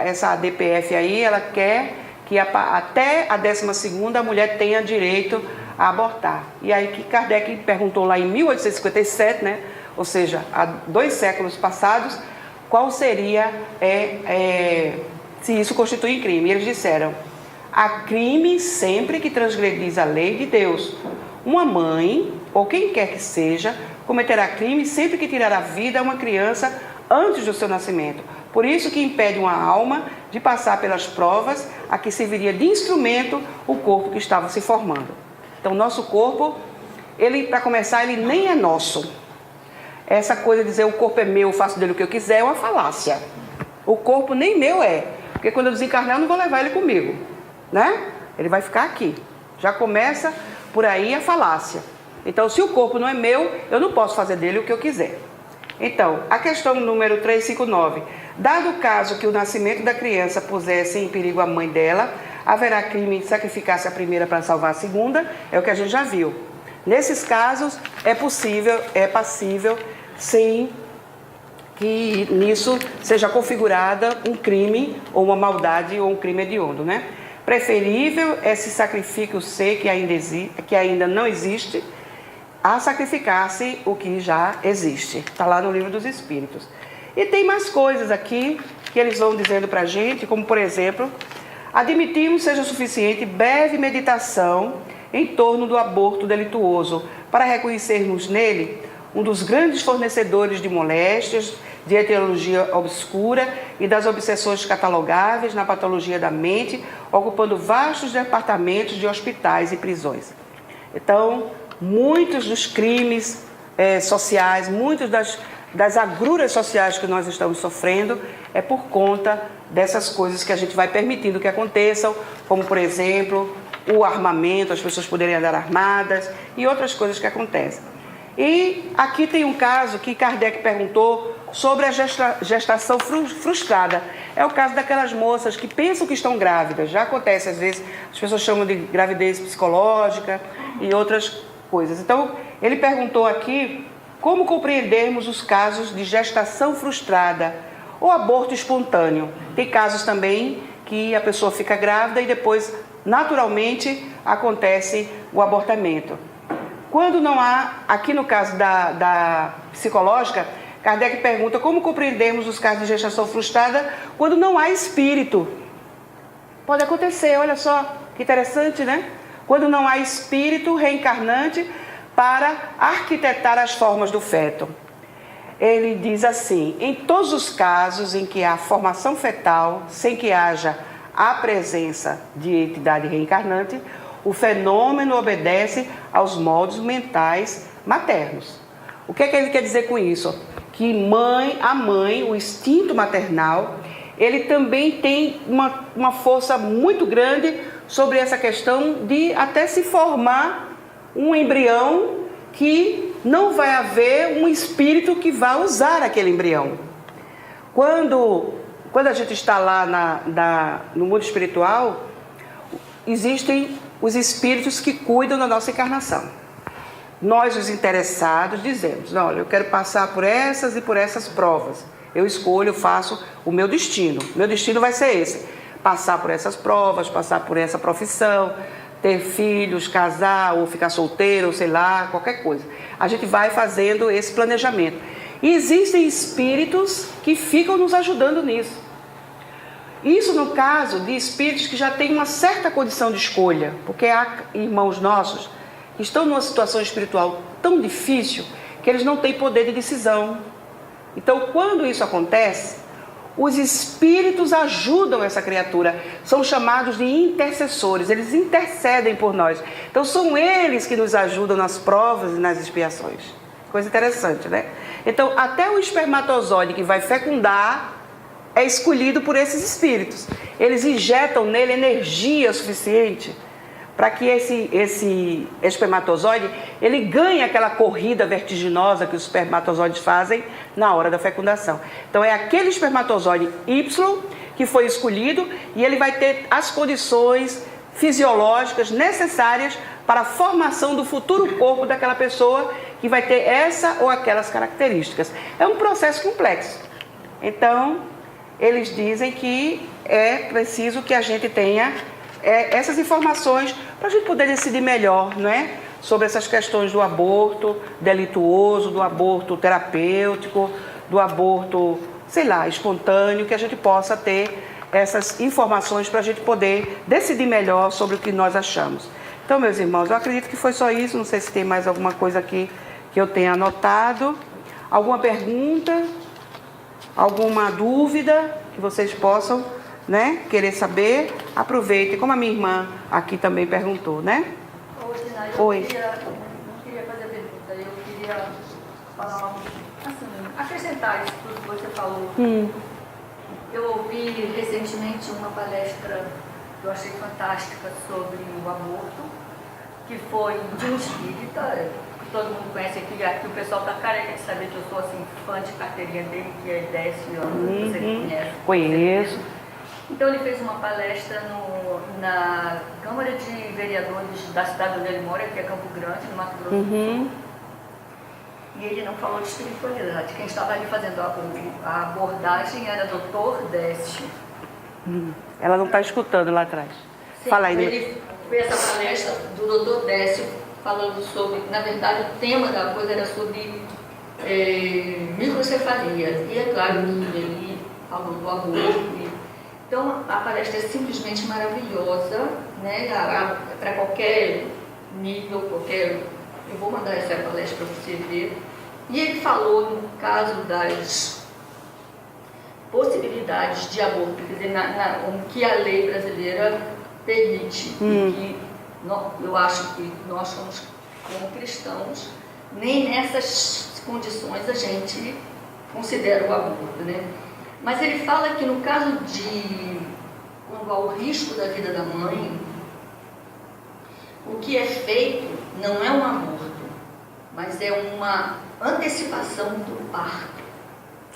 essa DPF aí, ela quer que até a 12ª a mulher tenha direito a abortar. E aí que Kardec perguntou lá em 1857, né, ou seja, há 2 séculos passados, qual seria, se isso constitui crime. E eles disseram: há crime sempre que transgredis a lei de Deus. Uma mãe, ou quem quer que seja, cometerá crime sempre que tirar a vida a uma criança antes do seu nascimento. Por isso que impede uma alma de passar pelas provas a que serviria de instrumento o corpo que estava se formando. Então, nosso corpo, para começar, ele nem é nosso. Essa coisa de dizer o corpo é meu, faço dele o que eu quiser, é uma falácia. O corpo nem meu é, porque quando eu desencarnar eu não vou levar ele comigo, né? Ele vai ficar aqui. Já começa por aí a falácia. Então, se o corpo não é meu, eu não posso fazer dele o que eu quiser. Então, a questão número 359. Dado o caso que o nascimento da criança pusesse em perigo a mãe dela, haverá crime de sacrificar-se a primeira para salvar a segunda? É o que a gente já viu. Nesses casos, é passível, sem que nisso seja configurada um crime, ou uma maldade, ou um crime hediondo, né? Preferível é se sacrifique o ser que ainda não existe, a sacrificar-se o que já existe. Está lá no Livro dos Espíritos. E tem mais coisas aqui que eles vão dizendo para a gente, como por exemplo, admitimos seja suficiente breve meditação em torno do aborto delituoso para reconhecermos nele um dos grandes fornecedores de moléstias, de etiologia obscura e das obsessões catalogáveis na patologia da mente, ocupando vastos departamentos de hospitais e prisões. Então, muitos dos crimes sociais, muitas das agruras sociais que nós estamos sofrendo é por conta dessas coisas que a gente vai permitindo que aconteçam, como, por exemplo, o armamento, as pessoas poderem andar armadas e outras coisas que acontecem. E aqui tem um caso que Kardec perguntou sobre a gestação frustrada. É o caso daquelas moças que pensam que estão grávidas. Já acontece às vezes, as pessoas chamam de gravidez psicológica e outras coisas. Então, ele perguntou aqui como compreendermos os casos de gestação frustrada ou aborto espontâneo. Tem casos também que a pessoa fica grávida e depois, naturalmente, acontece o abortamento. Quando não há, aqui no caso da psicológica, Kardec pergunta como compreendermos os casos de gestação frustrada quando não há espírito. Pode acontecer, olha só, que interessante, né? Quando não há espírito reencarnante para arquitetar as formas do feto. Ele diz assim: em todos os casos em que há formação fetal, sem que haja a presença de entidade reencarnante, o fenômeno obedece aos modos mentais maternos. O que é que ele quer dizer com isso? Que a mãe, o instinto maternal, ele também tem uma força muito grande sobre essa questão de até se formar um embrião que não vai haver um espírito que vá usar aquele embrião. Quando a gente está lá no mundo espiritual, existem os espíritos que cuidam da nossa encarnação. Nós, os interessados, dizemos: olha, eu quero passar por essas e por essas provas. Eu escolho, eu faço o meu destino. Meu destino vai ser esse: passar por essas provas, passar por essa profissão, ter filhos, casar ou ficar solteiro, ou sei lá, qualquer coisa. A gente vai fazendo esse planejamento. E existem espíritos que ficam nos ajudando nisso. Isso no caso de espíritos que já têm uma certa condição de escolha, porque há irmãos nossos que estão numa situação espiritual tão difícil que eles não têm poder de decisão. Então, quando isso acontece, os espíritos ajudam essa criatura, são chamados de intercessores, eles intercedem por nós. Então, são eles que nos ajudam nas provas e nas expiações. Coisa interessante, né? Então, até o espermatozoide que vai fecundar é escolhido por esses espíritos. Eles injetam nele energia suficiente para que esse espermatozoide ele ganhe aquela corrida vertiginosa que os espermatozoides fazem na hora da fecundação. Então é aquele espermatozoide Y que foi escolhido e ele vai ter as condições fisiológicas necessárias para a formação do futuro corpo daquela pessoa que vai ter essa ou aquelas características. É um processo complexo. Então, eles dizem que é preciso que a gente tenha essas informações para a gente poder decidir melhor, não é? Sobre essas questões do aborto delituoso, do aborto terapêutico, do aborto, sei lá, espontâneo, que a gente possa ter essas informações para a gente poder decidir melhor sobre o que nós achamos. Então, meus irmãos, eu acredito que foi só isso. Não sei se tem mais alguma coisa aqui que eu tenha anotado. Alguma pergunta? Alguma dúvida que vocês possam, né, querer saber? Aproveitem, como a minha irmã aqui também perguntou, né? Oi. Não queria fazer pergunta, eu queria falar assim, acrescentar isso tudo que você falou. Eu ouvi recentemente uma palestra que eu achei fantástica sobre o aborto, que foi de um espírita, que todo mundo conhece aqui, que o pessoal está careca de saber que eu sou assim, fã de carteirinha dele, que é Décio, você conhece? Conheço. Então ele fez uma palestra na Câmara de Vereadores da cidade onde ele mora, que é Campo Grande, no Mato Grosso do Sul. E ele não falou de espiritualidade. Quem estava ali fazendo a abordagem era Dr. Décio. Ela não está escutando lá atrás. Sim, fala aí. Ele fez essa palestra do Dr. Décio falando sobre, na verdade, o tema da coisa era sobre microcefalia. E é claro que ele falou do aborto. Então, a palestra é simplesmente maravilhosa, né? Para qualquer nível, eu vou mandar essa palestra para você ver. E ele falou, no caso das possibilidades de aborto, quer dizer, o que a lei brasileira permite. E que eu acho que nós, como cristãos, nem nessas condições a gente considera o aborto, né? Mas ele fala que no caso de quando há o risco da vida da mãe, o que é feito não é um aborto, mas é uma antecipação do parto.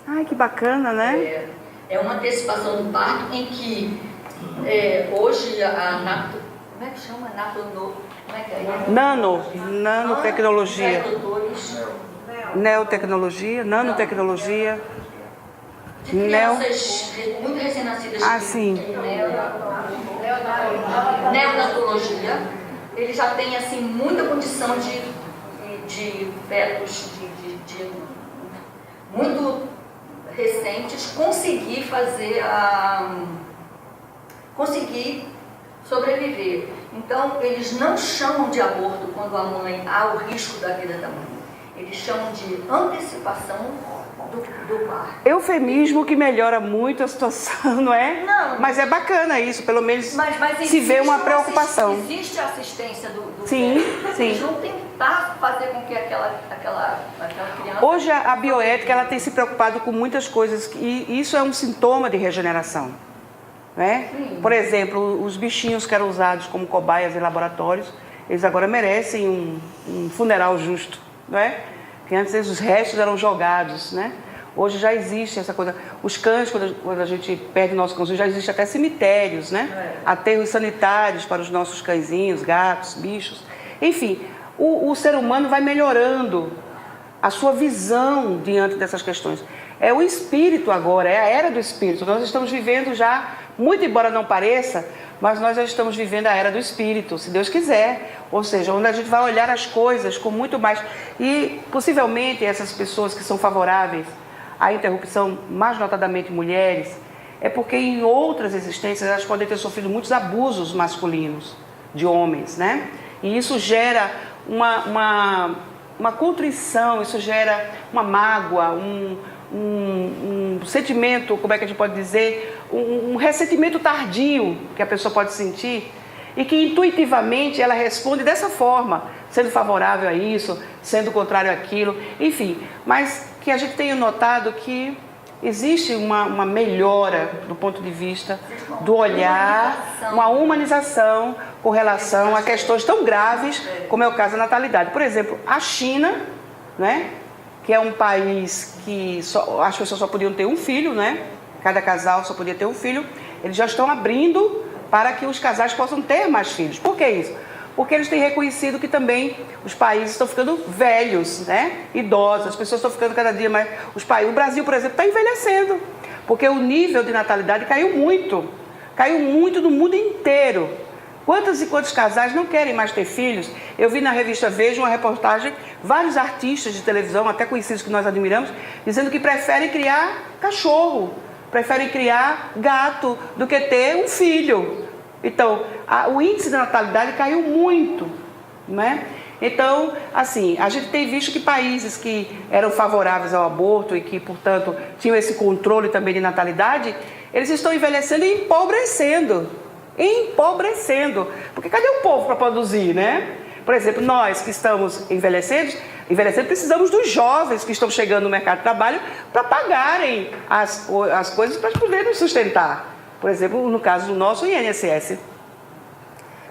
Ai, que bacana, né? É uma antecipação do parto em que hoje como é que chama? Nanotecnologia. Neotecnologia, nanotecnologia. De crianças muito recém-nascidas. Sim. Neonatologia. Ele já tem assim muita condição de fetos muito recentes conseguir sobreviver. Então, eles não chamam de aborto quando a mãe há o risco da vida da mãe. Eles chamam de antecipação do parto. Eufemismo que melhora muito a situação, não é? Não. Mas é bacana isso, pelo menos mas se vê uma preocupação. Existe a assistência do sim, médico. sim. Eles vão tentar fazer com que aquela criança... Hoje a bioética ela tem se preocupado com muitas coisas e isso é um sintoma de regeneração. Né? Por exemplo, os bichinhos que eram usados como cobaias em laboratórios, eles agora merecem um funeral justo, não é? Porque antes os restos eram jogados, né? Hoje já existe essa coisa. Os cães, quando a gente perde o nosso cãozinho, já existe até cemitérios, né? Aterros sanitários para os nossos cãezinhos, gatos, bichos. Enfim, o ser humano vai melhorando a sua visão diante dessas questões. É o espírito agora, é a era do espírito. Nós estamos vivendo já, muito embora não pareça, mas nós já estamos vivendo a era do espírito, se Deus quiser. Ou seja, onde a gente vai olhar as coisas com muito mais... E possivelmente essas pessoas que são favoráveis à interrupção, mais notadamente mulheres, é porque em outras existências elas podem ter sofrido muitos abusos masculinos de homens, né? E isso gera uma contrição, isso gera uma mágoa, um sentimento, como é que a gente pode dizer, um ressentimento tardio que a pessoa pode sentir e que intuitivamente ela responde dessa forma, sendo favorável a isso, sendo contrário àquilo, enfim, mas que a gente tenha notado que existe uma melhora do ponto de vista do olhar, uma humanização com relação a questões tão graves como é o caso da natalidade. Por exemplo, a China, né, que é um país que as pessoas só podiam ter um filho, né? Cada casal só podia ter um filho. Eles já estão abrindo para que os casais possam ter mais filhos. Por que isso? Porque eles têm reconhecido que também os países estão ficando velhos, né? Idosos, as pessoas estão ficando cada dia mais... O Brasil, por exemplo, está envelhecendo, porque o nível de natalidade caiu muito no mundo inteiro. Quantos e quantos casais não querem mais ter filhos? Eu vi na revista Veja uma reportagem, vários artistas de televisão, até conhecidos que nós admiramos, dizendo que preferem criar cachorro, preferem criar gato do que ter um filho. Então, o índice de natalidade caiu muito, né? Então, assim, a gente tem visto que países que eram favoráveis ao aborto e que, portanto, tinham esse controle também de natalidade, eles estão envelhecendo e empobrecendo. Porque cadê o povo para produzir, né? Por exemplo, nós que estamos envelhecendo, precisamos dos jovens que estão chegando no mercado de trabalho para pagarem as coisas para poderem nos sustentar. Por exemplo, no caso do nosso INSS.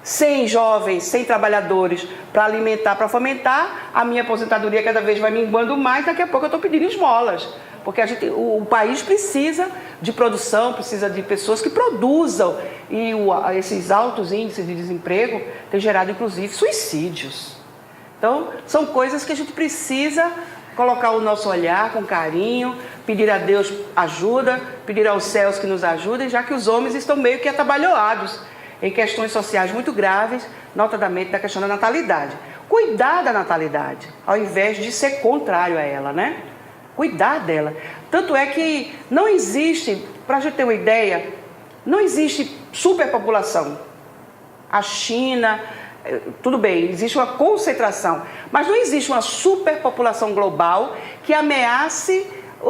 Sem jovens, sem trabalhadores para alimentar, para fomentar, a minha aposentadoria cada vez vai minguando mais, daqui a pouco eu estou pedindo esmolas. Porque o país precisa de produção, precisa de pessoas que produzam. E esses altos índices de desemprego têm gerado, inclusive, suicídios. Então, são coisas que a gente precisa colocar o nosso olhar com carinho, pedir a Deus ajuda, pedir aos céus que nos ajudem, já que os homens estão meio que atabalhoados em questões sociais muito graves, notadamente da questão da natalidade. Cuidar da natalidade, ao invés de ser contrário a ela, né? Cuidar dela. Tanto é que não existe, para a gente ter uma ideia, não existe superpopulação. A China, tudo bem, existe uma concentração, mas não existe uma superpopulação global que ameace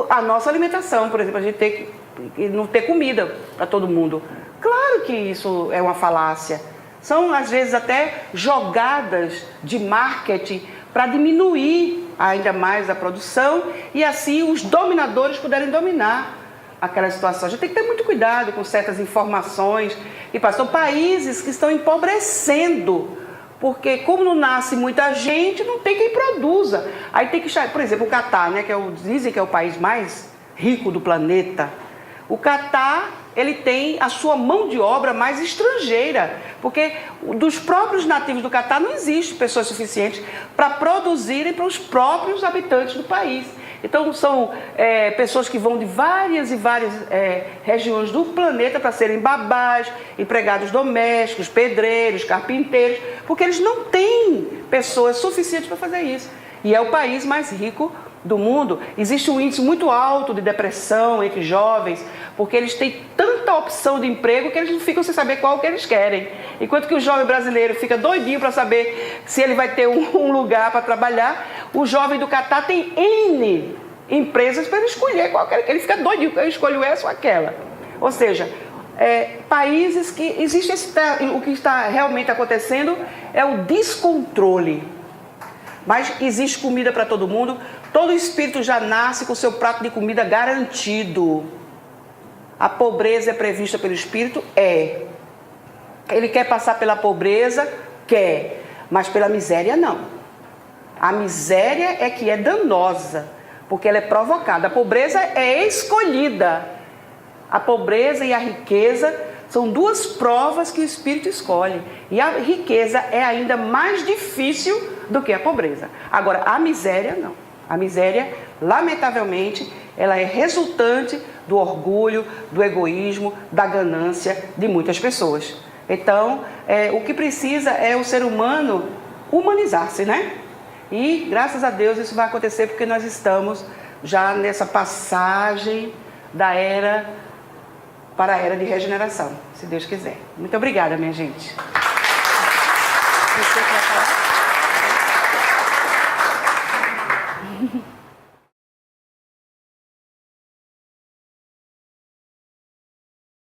a nossa alimentação. Por exemplo, a gente tem que não ter comida para todo mundo. Claro que isso é uma falácia. São, às vezes, até jogadas de marketing para diminuir ainda mais a produção e assim os dominadores puderem dominar aquela situação. A gente tem que ter muito cuidado com certas informações. E são países que estão empobrecendo, porque como não nasce muita gente, não tem quem produza. Aí tem que, por exemplo, o Catar, né, dizem que é o país mais rico do planeta. O Catar, ele tem a sua mão de obra mais estrangeira, porque dos próprios nativos do Catar não existe pessoas suficientes para produzirem para os próprios habitantes do país. Então são pessoas que vão de várias e várias regiões do planeta para serem babás, empregados domésticos, pedreiros, carpinteiros, porque eles não têm pessoas suficientes para fazer isso. E é o país mais rico do mundo. Existe um índice muito alto de depressão entre jovens, porque eles têm tanta opção de emprego que eles não ficam sem saber qual que eles querem. Enquanto que o jovem brasileiro fica doidinho para saber se ele vai ter um lugar para trabalhar, o jovem do Catar tem N empresas para ele escolher qual que ele fica doidinho, eu escolho essa ou aquela. Ou seja, países que existe o que está realmente acontecendo é o descontrole. Mas existe comida para todo mundo. Todo espírito já nasce com seu prato de comida garantido. A pobreza é prevista pelo espírito? Ele quer passar pela pobreza? Quer. Mas pela miséria, não. A miséria é que é danosa, porque ela é provocada. A pobreza é escolhida. A pobreza e a riqueza são duas provas que o espírito escolhe. E a riqueza é ainda mais difícil do que a pobreza. Agora, a miséria não. A miséria, lamentavelmente, ela é resultante do orgulho, do egoísmo, da ganância de muitas pessoas. Então, o que precisa é o ser humano humanizar-se, né? E, graças a Deus, isso vai acontecer porque nós estamos já nessa passagem da era para a era de regeneração, se Deus quiser. Muito obrigada, minha gente. Você quer falar?